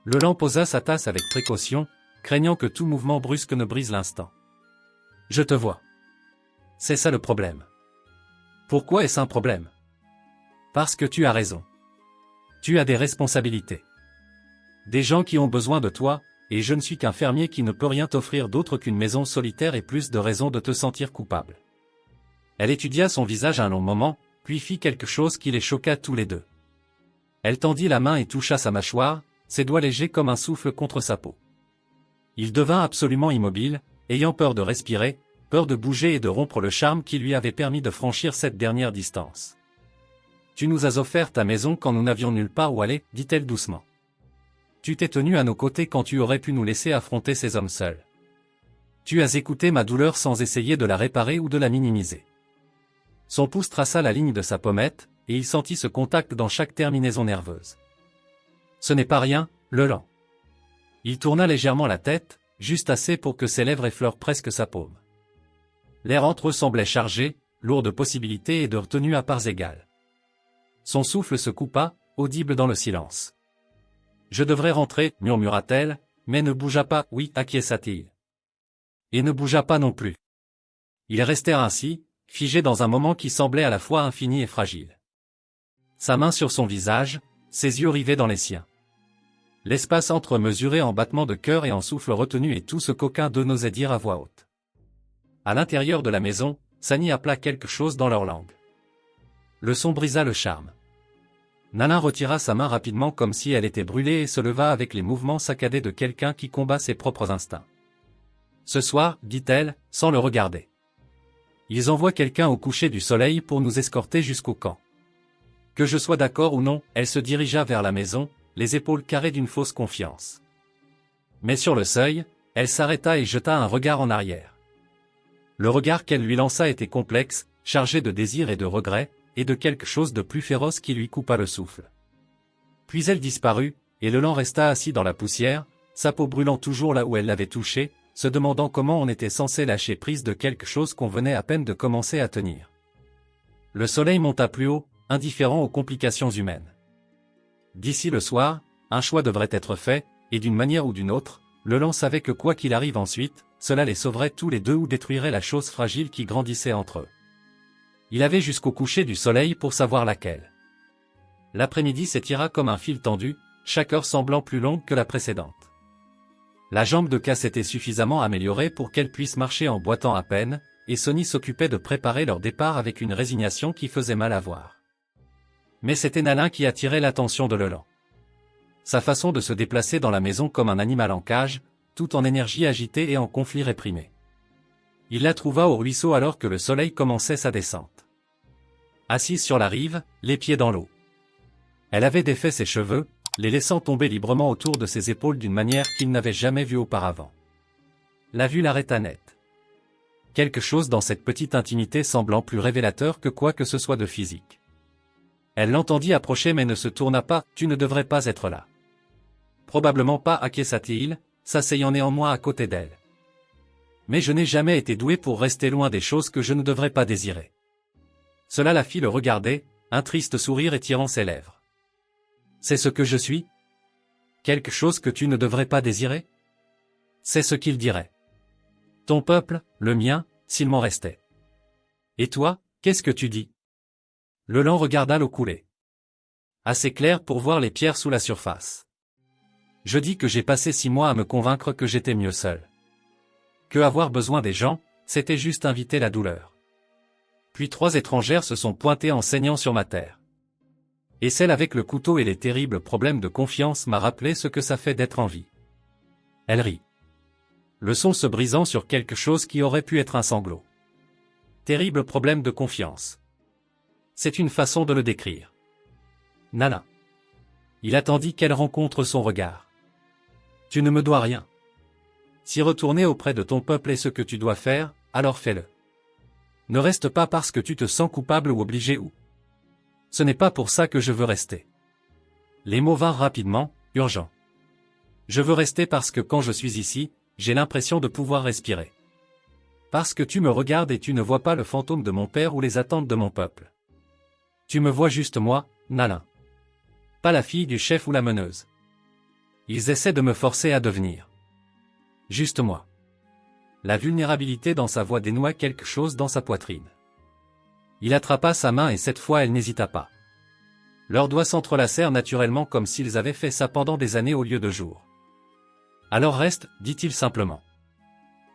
Leland posa sa tasse avec précaution, craignant que tout mouvement brusque ne brise l'instant. Je te vois. C'est ça le problème. Pourquoi est-ce un problème? Parce que tu as raison. Tu as des responsabilités. Des gens qui ont besoin de toi, et je ne suis qu'un fermier qui ne peut rien t'offrir d'autre qu'une maison solitaire et plus de raisons de te sentir coupable. Elle étudia son visage un long moment, puis fit quelque chose qui les choqua tous les deux. Elle tendit la main et toucha sa mâchoire, ses doigts légers comme un souffle contre sa peau. Il devint absolument immobile, ayant peur de respirer, peur de bouger et de rompre le charme qui lui avait permis de franchir cette dernière distance. « Tu nous as offert ta maison quand nous n'avions nulle part où aller, dit-elle doucement. Tu t'es tenu à nos côtés quand tu aurais pu nous laisser affronter ces hommes seuls. Tu as écouté ma douleur sans essayer de la réparer ou de la minimiser. » Son pouce traça la ligne de sa pommette, et il sentit ce contact dans chaque terminaison nerveuse. « Ce n'est pas rien, Leland. » Il tourna légèrement la tête, juste assez pour que ses lèvres effleurent presque sa paume. L'air entre eux semblait chargé, lourd de possibilités et de retenues à parts égales. Son souffle se coupa, audible dans le silence. « Je devrais rentrer, murmura-t-elle, mais ne bougea pas, oui, acquiesça-t-il. Et ne bougea pas non plus. Ils restèrent ainsi, figés dans un moment qui semblait à la fois infini et fragile. Sa main sur son visage, ses yeux rivés dans les siens. L'espace entre eux mesuré en battements de cœur et en souffle retenu et tout ce qu'aucun d'eux n'osait dire à voix haute. À l'intérieur de la maison, Sani appela quelque chose dans leur langue. Le son brisa le charme. Nalin retira sa main rapidement comme si elle était brûlée et se leva avec les mouvements saccadés de quelqu'un qui combat ses propres instincts. « Ce soir, dit-elle, sans le regarder. Ils envoient quelqu'un au coucher du soleil pour nous escorter jusqu'au camp. Que je sois d'accord ou non, elle se dirigea vers la maison, les épaules carrées d'une fausse confiance. Mais sur le seuil, elle s'arrêta et jeta un regard en arrière. Le regard qu'elle lui lança était complexe, chargé de désir et de regret, et de quelque chose de plus féroce qui lui coupa le souffle. Puis elle disparut, et Leland resta assis dans la poussière, sa peau brûlant toujours là où elle l'avait touché, se demandant comment on était censé lâcher prise de quelque chose qu'on venait à peine de commencer à tenir. Le soleil monta plus haut, indifférent aux complications humaines. D'ici le soir, un choix devrait être fait, et d'une manière ou d'une autre, Leland savait que quoi qu'il arrive ensuite, cela les sauverait tous les deux ou détruirait la chose fragile qui grandissait entre eux. Il avait jusqu'au coucher du soleil pour savoir laquelle. L'après-midi s'étira comme un fil tendu, chaque heure semblant plus longue que la précédente. La jambe de Cass était suffisamment améliorée pour qu'elle puisse marcher en boitant à peine, et Sonny s'occupait de préparer leur départ avec une résignation qui faisait mal à voir. Mais c'était Nalin qui attirait l'attention de Leland. Sa façon de se déplacer dans la maison comme un animal en cage, tout en énergie agitée et en conflit réprimé. Il la trouva au ruisseau alors que le soleil commençait sa descente. Assise sur la rive, les pieds dans l'eau. Elle avait défait ses cheveux, les laissant tomber librement autour de ses épaules d'une manière qu'il n'avait jamais vue auparavant. La vue l'arrêta net. Quelque chose dans cette petite intimité semblant plus révélateur que quoi que ce soit de physique. Elle l'entendit approcher mais ne se tourna pas, « Tu ne devrais pas être là. » Probablement pas, acquiesça-t-il, s'asseyant néanmoins à côté d'elle. Mais je n'ai jamais été doué pour rester loin des choses que je ne devrais pas désirer. Cela la fit le regarder, un triste sourire étirant ses lèvres. C'est ce que je suis? Quelque chose que tu ne devrais pas désirer? C'est ce qu'il dirait. Ton peuple, le mien, s'il m'en restait. Et toi, qu'est-ce que tu dis? Leland regarda l'eau couler. Assez clair pour voir les pierres sous la surface. Je dis que j'ai passé 6 mois à me convaincre que j'étais mieux seul. Que avoir besoin des gens, c'était juste inviter la douleur. Puis 3 étrangères se sont pointées en saignant sur ma terre. Et celle avec le couteau et les terribles problèmes de confiance m'a rappelé ce que ça fait d'être en vie. Elle rit. Le son se brisant sur quelque chose qui aurait pu être un sanglot. Terrible problème de confiance. C'est une façon de le décrire. Nalin. Il attendit qu'elle rencontre son regard. Tu ne me dois rien. Si retourner auprès de ton peuple est ce que tu dois faire, alors fais-le. Ne reste pas parce que tu te sens coupable ou obligé ou. Ce n'est pas pour ça que je veux rester. Les mots vinrent rapidement, urgents. Je veux rester parce que quand je suis ici, j'ai l'impression de pouvoir respirer. Parce que tu me regardes et tu ne vois pas le fantôme de mon père ou les attentes de mon peuple. Tu me vois juste moi, Nalin. Pas la fille du chef ou la meneuse. Ils essaient de me forcer à devenir. Juste moi. La vulnérabilité dans sa voix dénoua quelque chose dans sa poitrine. Il attrapa sa main et cette fois elle n'hésita pas. Leurs doigts s'entrelacèrent naturellement comme s'ils avaient fait ça pendant des années au lieu de jours. Alors reste, dit-il simplement.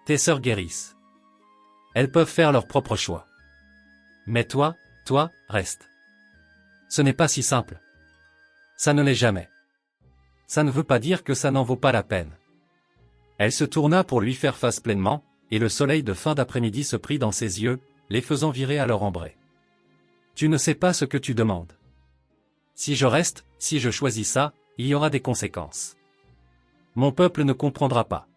Tes sœurs guérissent. Elles peuvent faire leur propre choix. Mais toi, Toi, reste. Ce n'est pas si simple. Ça ne l'est jamais. Ça ne veut pas dire que ça n'en vaut pas la peine. Elle se tourna pour lui faire face pleinement, et le soleil de fin d'après-midi se prit dans ses yeux, les faisant virer à leur ambrée. Tu ne sais pas ce que tu demandes. Si je reste, si je choisis ça, il y aura des conséquences. Mon peuple ne comprendra pas.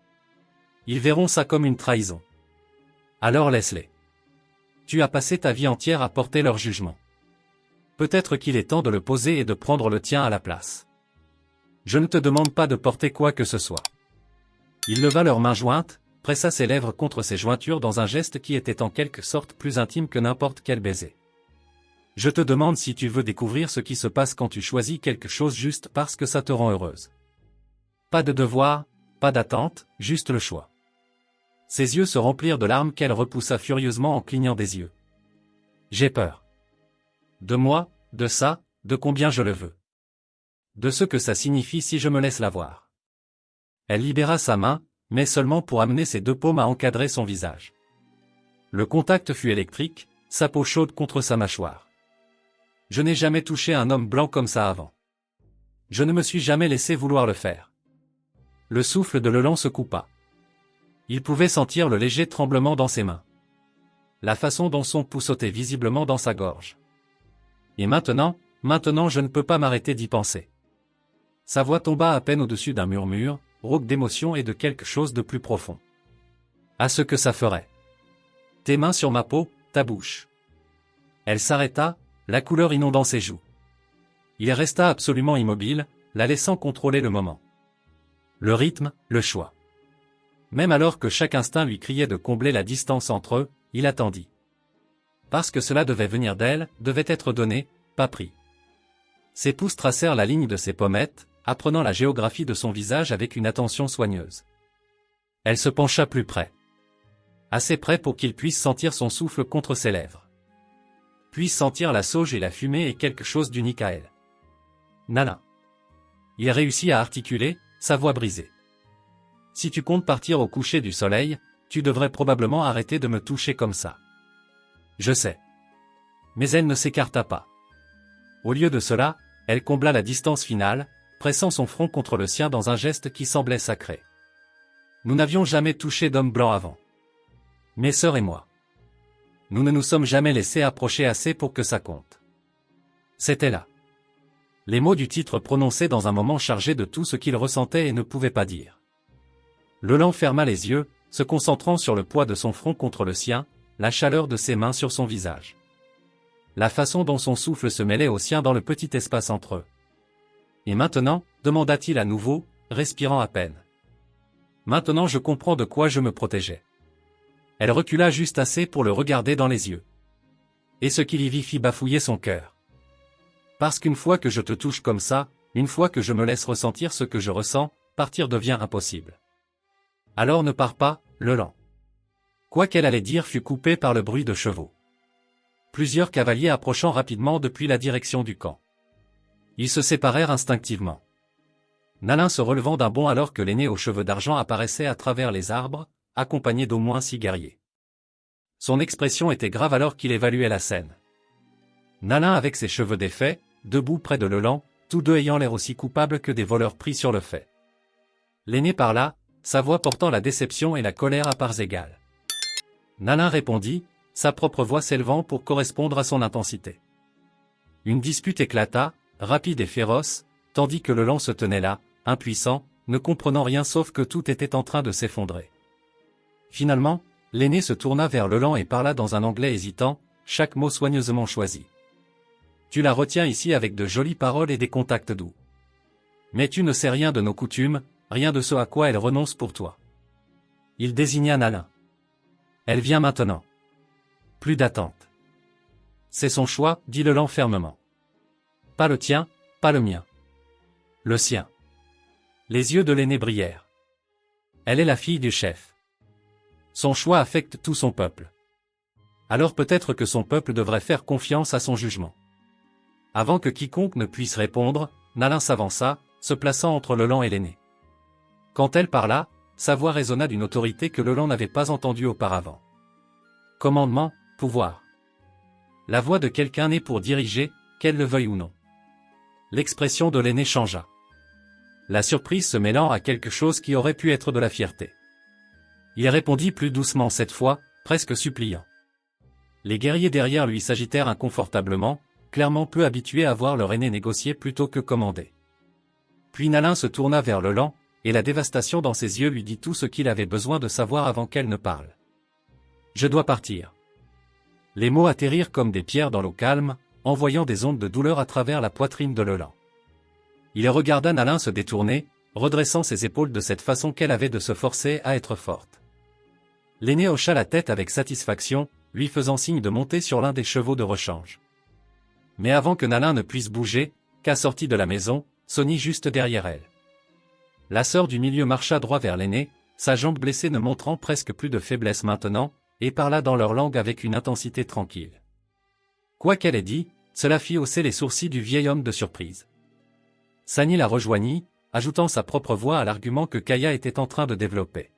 Ils verront ça comme une trahison. Alors laisse-les. Tu as passé ta vie entière à porter leur jugement. Peut-être qu'il est temps de le poser et de prendre le tien à la place. Je ne te demande pas de porter quoi que ce soit. Il leva leurs mains jointes, pressa ses lèvres contre ses jointures dans un geste qui était en quelque sorte plus intime que n'importe quel baiser. Je te demande si tu veux découvrir ce qui se passe quand tu choisis quelque chose juste parce que ça te rend heureuse. Pas de devoir, pas d'attente, juste le choix. Ses yeux se remplirent de larmes qu'elle repoussa furieusement en clignant des yeux. J'ai peur. De moi, de ça, de combien je le veux. De ce que ça signifie si je me laisse l'avoir. Elle libéra sa main, mais seulement pour amener ses deux paumes à encadrer son visage. Le contact fut électrique, sa peau chaude contre sa mâchoire. Je n'ai jamais touché un homme blanc comme ça avant. Je ne me suis jamais laissé vouloir le faire. Le souffle de Leland se coupa. Il pouvait sentir le léger tremblement dans ses mains. La façon dont son pouls sautait visiblement dans sa gorge. Et maintenant je ne peux pas m'arrêter d'y penser. Sa voix tomba à peine au-dessus d'un murmure, rauque d'émotion et de quelque chose de plus profond. À ce que ça ferait. Tes mains sur ma peau, ta bouche. Elle s'arrêta, la couleur inondant ses joues. Il resta absolument immobile, la laissant contrôler le moment. Le rythme, le choix. Même alors que chaque instinct lui criait de combler la distance entre eux, il attendit. Parce que cela devait venir d'elle, devait être donné, pas pris. Ses pouces tracèrent la ligne de ses pommettes, apprenant la géographie de son visage avec une attention soigneuse. Elle se pencha plus près. Assez près pour qu'il puisse sentir son souffle contre ses lèvres. Puisse sentir la sauge et la fumée et quelque chose d'unique à elle. Nala. Il réussit à articuler, sa voix brisée. Si tu comptes partir au coucher du soleil, tu devrais probablement arrêter de me toucher comme ça. Je sais. Mais elle ne s'écarta pas. Au lieu de cela, elle combla la distance finale, pressant son front contre le sien dans un geste qui semblait sacré. Nous n'avions jamais touché d'homme blanc avant. Mes sœurs et moi. Nous ne nous sommes jamais laissés approcher assez pour que ça compte. C'était là. Les mots du titre prononcés dans un moment chargé de tout ce qu'il ressentait et ne pouvait pas dire. Leland ferma les yeux, se concentrant sur le poids de son front contre le sien, la chaleur de ses mains sur son visage. La façon dont son souffle se mêlait au sien dans le petit espace entre eux. Et maintenant, demanda-t-il à nouveau, respirant à peine. Maintenant je comprends de quoi je me protégeais. Elle recula juste assez pour le regarder dans les yeux. Et ce qu'il y vit fit bafouiller son cœur. Parce qu'une fois que je te touche comme ça, une fois que je me laisse ressentir ce que je ressens, partir devient impossible. Alors ne pars pas, Leland. Quoi qu'elle allait dire fut coupé par le bruit de chevaux. Plusieurs cavaliers approchant rapidement depuis la direction du camp. Ils se séparèrent instinctivement. Nalin se relevant d'un bond alors que l'aîné aux cheveux d'argent apparaissait à travers les arbres, accompagné d'au moins 6 guerriers. Son expression était grave alors qu'il évaluait la scène. Nalin avec ses cheveux défaits, debout près de Leland, tous deux ayant l'air aussi coupables que des voleurs pris sur le fait. L'aîné parla, sa voix portant la déception et la colère à parts égales. Nalin répondit, sa propre voix s'élevant pour correspondre à son intensité. Une dispute éclata, rapide et féroce, tandis que Leland se tenait là, impuissant, ne comprenant rien sauf que tout était en train de s'effondrer. Finalement, l'aîné se tourna vers Leland et parla dans un anglais hésitant, chaque mot soigneusement choisi. Tu la retiens ici avec de jolies paroles et des contacts doux. Mais tu ne sais rien de nos coutumes, rien de ce à quoi elle renonce pour toi. Il désigna Nalin. Elle vient maintenant. Plus d'attente. C'est son choix, dit Leland fermement. Pas le tien, pas le mien. Le sien. Les yeux de l'aîné brillèrent. Elle est la fille du chef. Son choix affecte tout son peuple. Alors peut-être que son peuple devrait faire confiance à son jugement. Avant que quiconque ne puisse répondre, Nalin s'avança, se plaçant entre Leland et l'aîné. Quand elle parla, sa voix résonna d'une autorité que Leland n'avait pas entendue auparavant. Commandement, pouvoir. La voix de quelqu'un né pour diriger, qu'elle le veuille ou non. L'expression de l'aîné changea. La surprise se mêlant à quelque chose qui aurait pu être de la fierté. Il répondit plus doucement cette fois, presque suppliant. Les guerriers derrière lui s'agitèrent inconfortablement, clairement peu habitués à voir leur aîné négocier plutôt que commander. Puis Nalin se tourna vers Leland, et la dévastation dans ses yeux lui dit tout ce qu'il avait besoin de savoir avant qu'elle ne parle. « Je dois partir. » Les mots atterrirent comme des pierres dans l'eau calme, envoyant des ondes de douleur à travers la poitrine de Leland. Il regarda Nalin se détourner, redressant ses épaules de cette façon qu'elle avait de se forcer à être forte. L'aîné hocha la tête avec satisfaction, lui faisant signe de monter sur l'un des chevaux de rechange. Mais avant que Nalin ne puisse bouger, Ka sortit de la maison, Sonny juste derrière elle. La sœur du milieu marcha droit vers l'aîné, sa jambe blessée ne montrant presque plus de faiblesse maintenant, et parla dans leur langue avec une intensité tranquille. Quoi qu'elle ait dit, cela fit hausser les sourcils du vieil homme de surprise. Sani la rejoignit, ajoutant sa propre voix à l'argument que Kaya était en train de développer.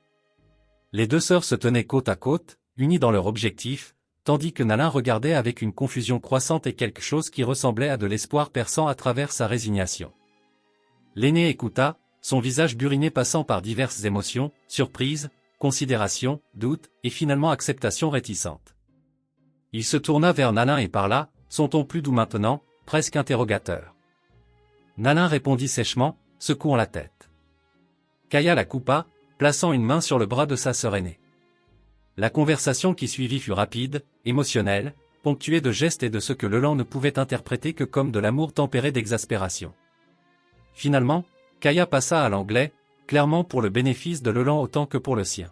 Les deux sœurs se tenaient côte à côte, unies dans leur objectif, tandis que Nalin regardait avec une confusion croissante et quelque chose qui ressemblait à de l'espoir perçant à travers sa résignation. L'aîné écouta, son visage buriné passant par diverses émotions, surprise, considération, doute, et finalement acceptation réticente. Il se tourna vers Nalin et parla, son ton plus doux maintenant, presque interrogateur. Nalin répondit sèchement, secouant la tête. Kaya la coupa, plaçant une main sur le bras de sa sœur aînée. La conversation qui suivit fut rapide, émotionnelle, ponctuée de gestes et de ce que Leland ne pouvait interpréter que comme de l'amour tempéré d'exaspération. Finalement, Kaya passa à l'anglais, clairement pour le bénéfice de Leland autant que pour le sien.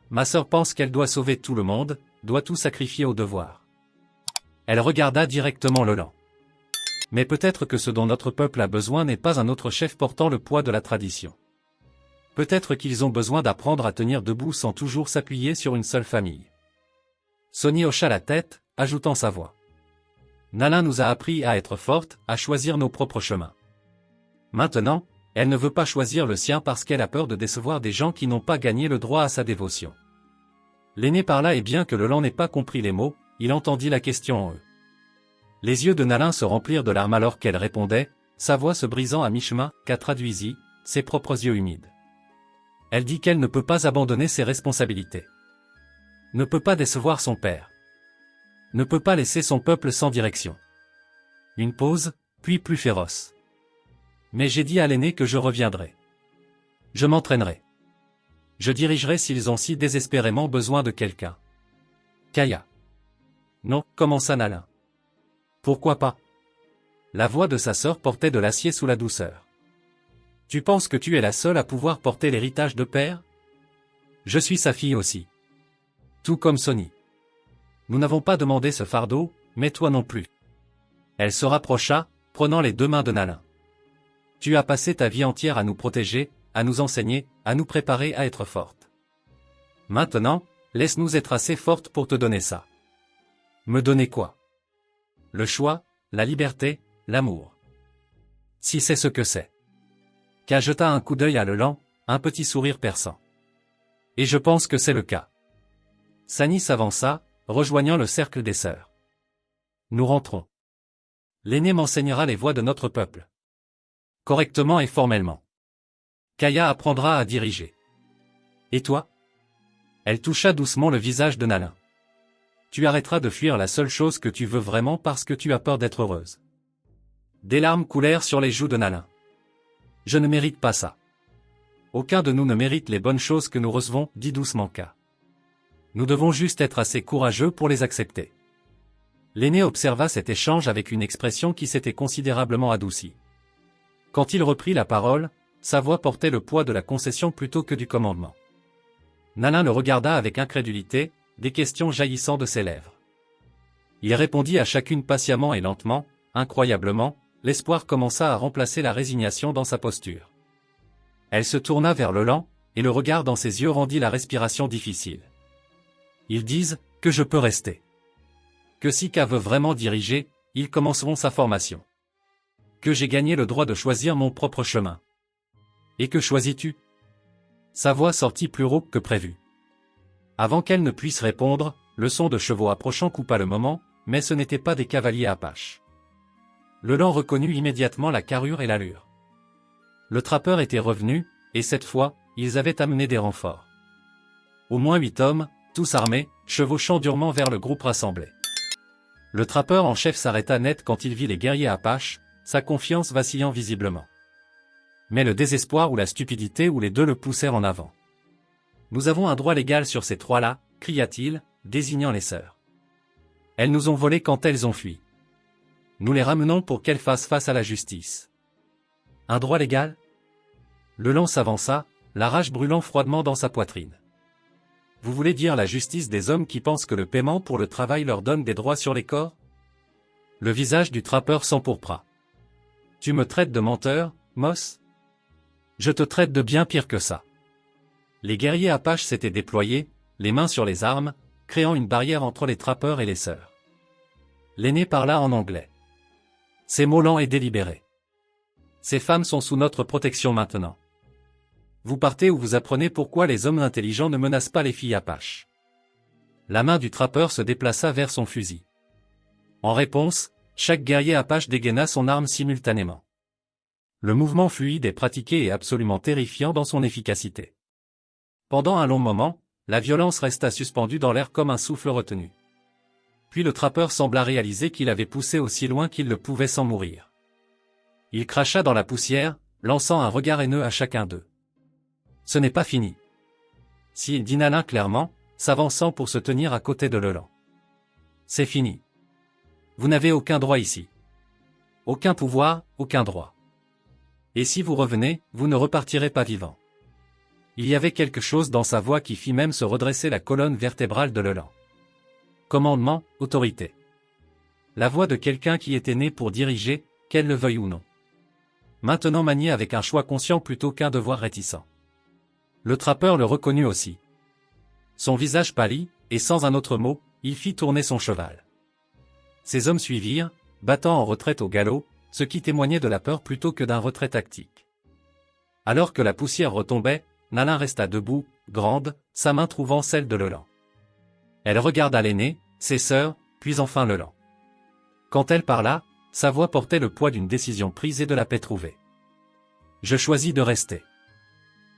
Ma sœur pense qu'elle doit sauver tout le monde, doit tout sacrifier au devoir. Elle regarda directement Leland. Mais peut-être que ce dont notre peuple a besoin n'est pas un autre chef portant le poids de la tradition. Peut-être qu'ils ont besoin d'apprendre à tenir debout sans toujours s'appuyer sur une seule famille. Sonny hocha la tête, ajoutant sa voix. Nalin nous a appris à être fortes, à choisir nos propres chemins. Maintenant, elle ne veut pas choisir le sien parce qu'elle a peur de décevoir des gens qui n'ont pas gagné le droit à sa dévotion. L'aîné parla et bien que Leland n'ait pas compris les mots, il entendit la question en eux. Les yeux de Nalin se remplirent de larmes alors qu'elle répondait, sa voix se brisant à mi-chemin, Ka traduisit, ses propres yeux humides. Elle dit qu'elle ne peut pas abandonner ses responsabilités. Ne peut pas décevoir son père. Ne peut pas laisser son peuple sans direction. Une pause, puis plus féroce. Mais j'ai dit à l'aîné que je reviendrai. Je m'entraînerai. Je dirigerai s'ils ont si désespérément besoin de quelqu'un. Kaya. Non, commença Nalin. Pourquoi pas? La voix de sa sœur portait de l'acier sous la douceur. Tu penses que tu es la seule à pouvoir porter l'héritage de père? Je suis sa fille aussi. Tout comme Sonny. Nous n'avons pas demandé ce fardeau, mais toi non plus. Elle se rapprocha, prenant les deux mains de Nalin. Tu as passé ta vie entière à nous protéger, à nous enseigner, à nous préparer à être forte. Maintenant, laisse-nous être assez fortes pour te donner ça. Me donner quoi? Le choix, la liberté, l'amour. Si c'est ce que c'est. Ka jeta un coup d'œil à Leland, un petit sourire perçant. Et je pense que c'est le cas. Sani s'avança, rejoignant le cercle des sœurs. Nous rentrons. L'aîné m'enseignera les voies de notre peuple. Correctement et formellement. Kaya apprendra à diriger. Et toi? Elle toucha doucement le visage de Nalin. Tu arrêteras de fuir la seule chose que tu veux vraiment parce que tu as peur d'être heureuse. Des larmes coulèrent sur les joues de Nalin. Je ne mérite pas ça. Aucun de nous ne mérite les bonnes choses que nous recevons, dit doucement Ka. Nous devons juste être assez courageux pour les accepter. L'aîné observa cet échange avec une expression qui s'était considérablement adoucie. Quand il reprit la parole, sa voix portait le poids de la concession plutôt que du commandement. Nalin le regarda avec incrédulité, des questions jaillissant de ses lèvres. Il répondit à chacune patiemment et lentement, incroyablement, l'espoir commença à remplacer la résignation dans sa posture. Elle se tourna vers Leland, et le regard dans ses yeux rendit la respiration difficile. Ils disent que je peux rester. Que si Ka veut vraiment diriger, ils commenceront sa formation. Que j'ai gagné le droit de choisir mon propre chemin. Et que choisis-tu? Sa voix sortit plus rauque que prévu. Avant qu'elle ne puisse répondre, le son de chevaux approchant coupa le moment, mais ce n'étaient pas des cavaliers apaches. Leland reconnut immédiatement la carrure et l'allure. Le trappeur était revenu, et cette fois, ils avaient amené des renforts. Au moins 8 hommes, tous armés, chevauchant durement vers le groupe rassemblé. Le trappeur en chef s'arrêta net quand il vit les guerriers apaches, sa confiance vacillant visiblement. Mais le désespoir ou la stupidité ou les deux le poussèrent en avant. « Nous avons un droit légal sur ces trois-là, cria-t-il, désignant les sœurs. Elles nous ont volés quand elles ont fui. Nous les ramenons pour qu'elles fassent face à la justice. Un droit légal ? Leland s'avança, la rage brûlant froidement dans sa poitrine. Vous voulez dire la justice des hommes qui pensent que le paiement pour le travail leur donne des droits sur les corps ? Le visage du trappeur s'empourpra. Tu me traites de menteur, Moss ? Je te traite de bien pire que ça. Les guerriers apaches s'étaient déployés, les mains sur les armes, créant une barrière entre les trappeurs et les sœurs. L'aîné parla en anglais. Ces mots lents et délibérés. Ces femmes sont sous notre protection maintenant. Vous partez ou vous apprenez pourquoi les hommes intelligents ne menacent pas les filles apaches. La main du trappeur se déplaça vers son fusil. En réponse, chaque guerrier apache dégaina son arme simultanément. Le mouvement fluide et pratiqué est absolument terrifiant dans son efficacité. Pendant un long moment, la violence resta suspendue dans l'air comme un souffle retenu. Puis le trappeur sembla réaliser qu'il avait poussé aussi loin qu'il le pouvait sans mourir. Il cracha dans la poussière, lançant un regard haineux à chacun d'eux. Ce n'est pas fini. Si, dit Nalin clairement, s'avançant pour se tenir à côté de Leland. C'est fini. Vous n'avez aucun droit ici. Aucun pouvoir, aucun droit. Et si vous revenez, vous ne repartirez pas vivant. Il y avait quelque chose dans sa voix qui fit même se redresser la colonne vertébrale de Leland. Commandement, autorité. La voix de quelqu'un qui était né pour diriger, qu'elle le veuille ou non. Maintenant manié avec un choix conscient plutôt qu'un devoir réticent. Le trappeur le reconnut aussi. Son visage pâlit, et sans un autre mot, il fit tourner son cheval. Ses hommes suivirent, battant en retraite au galop, ce qui témoignait de la peur plutôt que d'un retrait tactique. Alors que la poussière retombait, Nalin resta debout, grande, sa main trouvant celle de Leland. Elle regarda l'aîné, ses sœurs, puis enfin Leland. Quand elle parla, sa voix portait le poids d'une décision prise et de la paix trouvée. Je choisis de rester.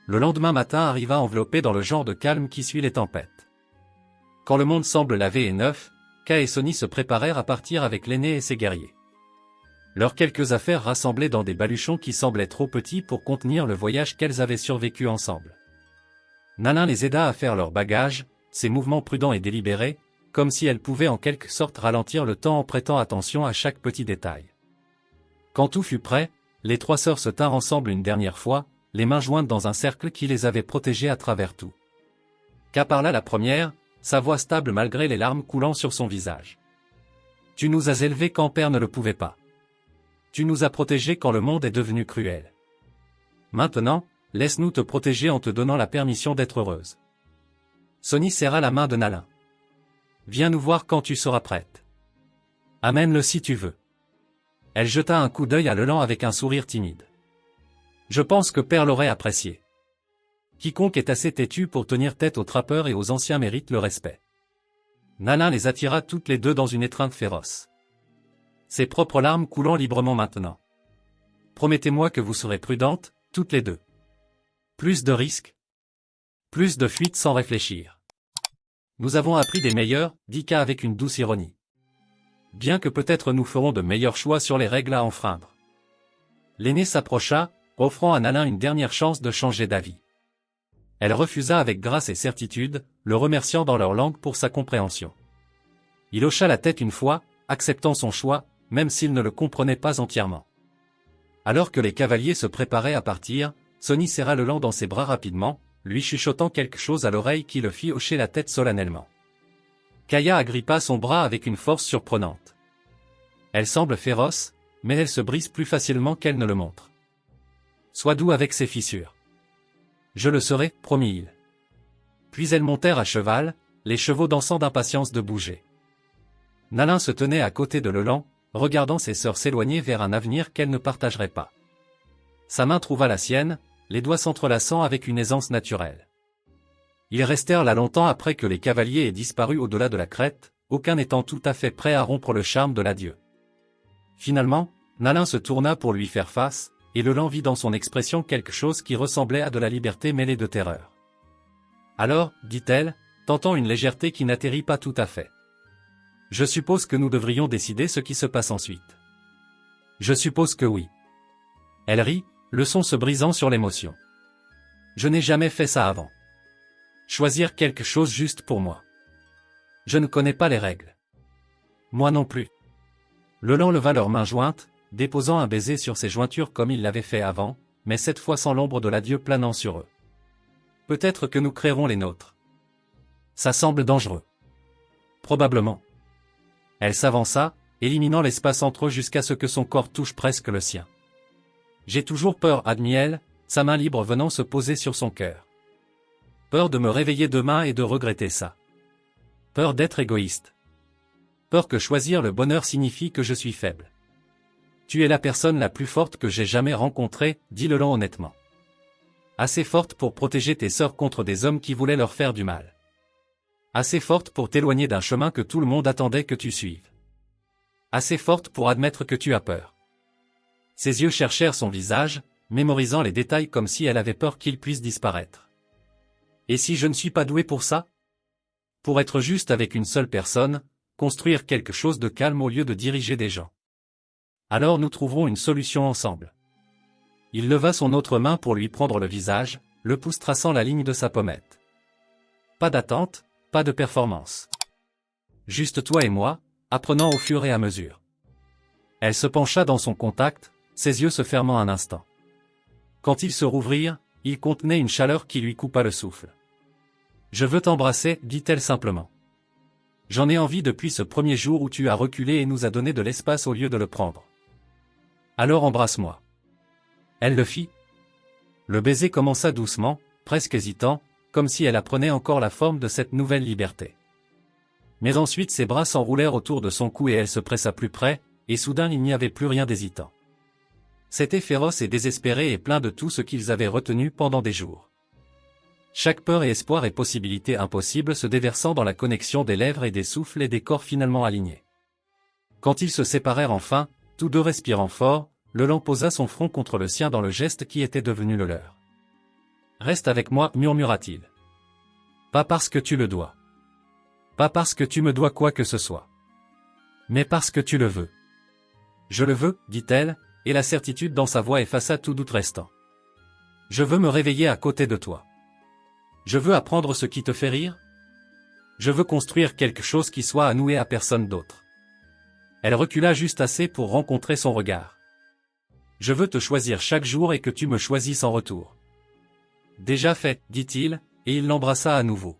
Le lendemain matin arriva enveloppé dans le genre de calme qui suit les tempêtes. Quand le monde semble lavé et neuf, Ka et Sony se préparèrent à partir avec l'aîné et ses guerriers. Leurs quelques affaires rassemblées dans des baluchons qui semblaient trop petits pour contenir le voyage qu'elles avaient survécu ensemble. Nalin les aida à faire leurs bagages, ses mouvements prudents et délibérés, comme si elle pouvait en quelque sorte ralentir le temps en prêtant attention à chaque petit détail. Quand tout fut prêt, les trois sœurs se tinrent ensemble une dernière fois, les mains jointes dans un cercle qui les avait protégées à travers tout. Ka parla la première, sa voix stable malgré les larmes coulant sur son visage. Tu nous as élevés quand père ne le pouvait pas. Tu nous as protégés quand le monde est devenu cruel. Maintenant, laisse-nous te protéger en te donnant la permission d'être heureuse. Sony serra la main de Nalin. Viens nous voir quand tu seras prête. Amène-le si tu veux. Elle jeta un coup d'œil à Leland avec un sourire timide. Je pense que père l'aurait apprécié. Quiconque est assez têtu pour tenir tête aux trappeurs et aux anciens mérite le respect. Nalin les attira toutes les deux dans une étreinte féroce. Ses propres larmes coulant librement maintenant. Promettez-moi que vous serez prudentes, toutes les deux. Plus de risques. Plus de fuites sans réfléchir. Nous avons appris des meilleurs, dit Ka avec une douce ironie. Bien que peut-être nous ferons de meilleurs choix sur les règles à enfreindre. L'aînée s'approcha, offrant à Nalin une dernière chance de changer d'avis. Elle refusa avec grâce et certitude, le remerciant dans leur langue pour sa compréhension. Il hocha la tête une fois, acceptant son choix, même s'il ne le comprenait pas entièrement. Alors que les cavaliers se préparaient à partir, Sony serra Leland dans ses bras rapidement, lui chuchotant quelque chose à l'oreille qui le fit hocher la tête solennellement. Kaya agrippa son bras avec une force surprenante. Elle semble féroce, mais elle se brise plus facilement qu'elle ne le montre. Sois doux avec ses fissures. Je le serai, promit-il. Puis elles montèrent à cheval, les chevaux dansant d'impatience de bouger. Nalin se tenait à côté de Leland, regardant ses sœurs s'éloigner vers un avenir qu'elles ne partageraient pas. Sa main trouva la sienne, les doigts s'entrelaçant avec une aisance naturelle. Ils restèrent là longtemps après que les cavaliers aient disparu au-delà de la crête, aucun n'étant tout à fait prêt à rompre le charme de l'adieu. Finalement, Nalin se tourna pour lui faire face, et Leland vit dans son expression quelque chose qui ressemblait à de la liberté mêlée de terreur. Alors, dit-elle, tentant une légèreté qui n'atterrit pas tout à fait. Je suppose que nous devrions décider ce qui se passe ensuite. Je suppose que oui. Elle rit, le son se brisant sur l'émotion. Je n'ai jamais fait ça avant. Choisir quelque chose juste pour moi. Je ne connais pas les règles. Moi non plus. Leland leva leurs mains jointes, déposant un baiser sur ses jointures comme il l'avait fait avant, mais cette fois sans l'ombre de l'adieu planant sur eux. Peut-être que nous créerons les nôtres. Ça semble dangereux. Probablement. Elle s'avança, éliminant l'espace entre eux jusqu'à ce que son corps touche presque le sien. J'ai toujours peur, admit-elle, sa main libre venant se poser sur son cœur. Peur de me réveiller demain et de regretter ça. Peur d'être égoïste. Peur que choisir le bonheur signifie que je suis faible. Tu es la personne la plus forte que j'ai jamais rencontrée, dit Leland honnêtement. Assez forte pour protéger tes sœurs contre des hommes qui voulaient leur faire du mal. Assez forte pour t'éloigner d'un chemin que tout le monde attendait que tu suives. Assez forte pour admettre que tu as peur. Ses yeux cherchèrent son visage, mémorisant les détails comme si elle avait peur qu'il puisse disparaître. Et si je ne suis pas doué pour ça? Pour être juste avec une seule personne, construire quelque chose de calme au lieu de diriger des gens. Alors nous trouverons une solution ensemble. Il leva son autre main pour lui prendre le visage, le pouce traçant la ligne de sa pommette. Pas d'attente, pas de performance. Juste toi et moi, apprenant au fur et à mesure. Elle se pencha dans son contact, ses yeux se fermant un instant. Quand ils se rouvrirent, ils contenaient une chaleur qui lui coupa le souffle. « Je veux t'embrasser, dit-elle simplement. J'en ai envie depuis ce premier jour où tu as reculé et nous as donné de l'espace au lieu de le prendre. Alors embrasse-moi. » Elle le fit. Le baiser commença doucement, presque hésitant, comme si elle apprenait encore la forme de cette nouvelle liberté. Mais ensuite ses bras s'enroulèrent autour de son cou et elle se pressa plus près, et soudain il n'y avait plus rien d'hésitant. C'était féroce et désespéré et plein de tout ce qu'ils avaient retenu pendant des jours. Chaque peur et espoir et possibilité impossible se déversant dans la connexion des lèvres et des souffles et des corps finalement alignés. Quand ils se séparèrent enfin, tous deux respirant fort, Leland posa son front contre le sien dans le geste qui était devenu le leur. « Reste avec moi, murmura-t-il. Pas parce que tu le dois. Pas parce que tu me dois quoi que ce soit. Mais parce que tu le veux. » « Je le veux, dit-elle, et la certitude dans sa voix effaça tout doute restant. « Je veux me réveiller à côté de toi. Je veux apprendre ce qui te fait rire. Je veux construire quelque chose qui soit annoué à personne d'autre. » Elle recula juste assez pour rencontrer son regard. « Je veux te choisir chaque jour et que tu me choisisses en retour. » « Déjà fait, dit-il, et il l'embrassa à nouveau.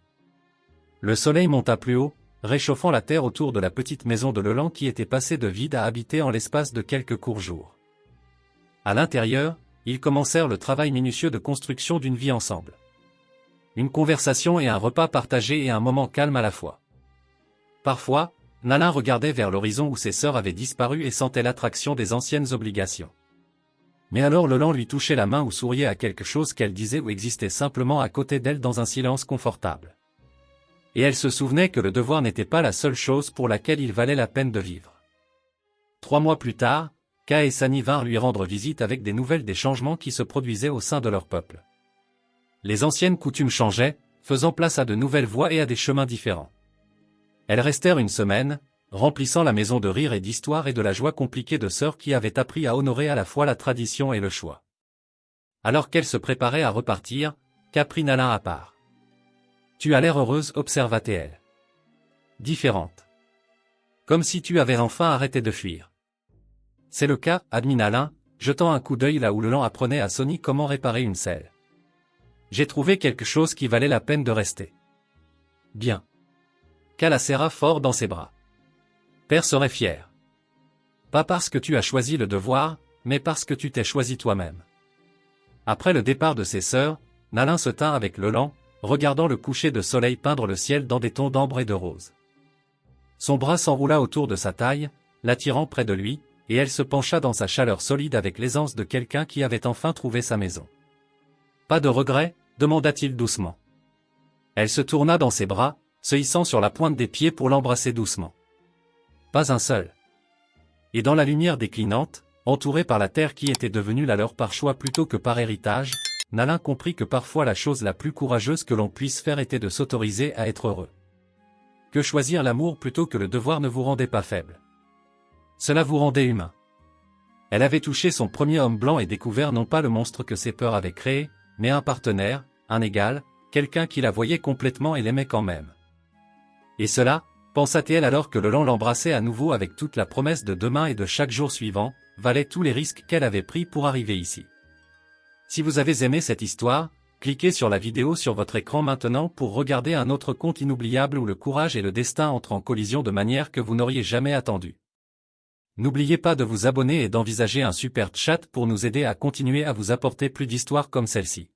Le soleil monta plus haut, réchauffant la terre autour de la petite maison de Leland qui était passée de vide à habiter en l'espace de quelques courts jours. À l'intérieur, ils commencèrent le travail minutieux de construction d'une vie ensemble. Une conversation et un repas partagé et un moment calme à la fois. Parfois, Nalin regardait vers l'horizon où ses sœurs avaient disparu et sentait l'attraction des anciennes obligations. Mais alors Leland lui touchait la main ou souriait à quelque chose qu'elle disait ou existait simplement à côté d'elle dans un silence confortable. Et elle se souvenait que le devoir n'était pas la seule chose pour laquelle il valait la peine de vivre. 3 mois plus tard, Ka et Sani vinrent lui rendre visite avec des nouvelles des changements qui se produisaient au sein de leur peuple. Les anciennes coutumes changeaient, faisant place à de nouvelles voies et à des chemins différents. Elles restèrent une semaine, remplissant la maison de rire et d'histoire et de la joie compliquée de sœurs qui avaient appris à honorer à la fois la tradition et le choix. Alors qu'elles se préparaient à repartir, Ka prit Nalin à part. « Tu as l'air heureuse, observa-t-elle. Différente. Comme si tu avais enfin arrêté de fuir. » « C'est le cas, admit Nalin, jetant un coup d'œil là où Leland apprenait à Sony comment réparer une selle. J'ai trouvé quelque chose qui valait la peine de rester. Bien. Ka la serra fort dans ses bras. Père serait fier. Pas parce que tu as choisi le devoir, mais parce que tu t'es choisi toi-même. Après le départ de ses sœurs, Nalin se tint avec Leland, regardant le coucher de soleil peindre le ciel dans des tons d'ambre et de rose. Son bras s'enroula autour de sa taille, l'attirant près de lui, et elle se pencha dans sa chaleur solide avec l'aisance de quelqu'un qui avait enfin trouvé sa maison. « Pas de regret ?» demanda-t-il doucement. Elle se tourna dans ses bras, se hissant sur la pointe des pieds pour l'embrasser doucement. Pas un seul. Et dans la lumière déclinante, entourés par la terre qui était devenue la leur par choix plutôt que par héritage, Nalin comprit que parfois la chose la plus courageuse que l'on puisse faire était de s'autoriser à être heureux. Que choisir l'amour plutôt que le devoir ne vous rendait pas faible. Cela vous rendait humain. Elle avait touché son premier homme blanc et découvert non pas le monstre que ses peurs avaient créé, mais un partenaire, un égal, quelqu'un qui la voyait complètement et l'aimait quand même. Et cela, pensa-t-elle alors que le lent l'embrassait à nouveau avec toute la promesse de demain et de chaque jour suivant, valait tous les risques qu'elle avait pris pour arriver ici. Si vous avez aimé cette histoire, cliquez sur la vidéo sur votre écran maintenant pour regarder un autre conte inoubliable où le courage et le destin entrent en collision de manière que vous n'auriez jamais attendue. N'oubliez pas de vous abonner et d'envisager un super chat pour nous aider à continuer à vous apporter plus d'histoires comme celle-ci.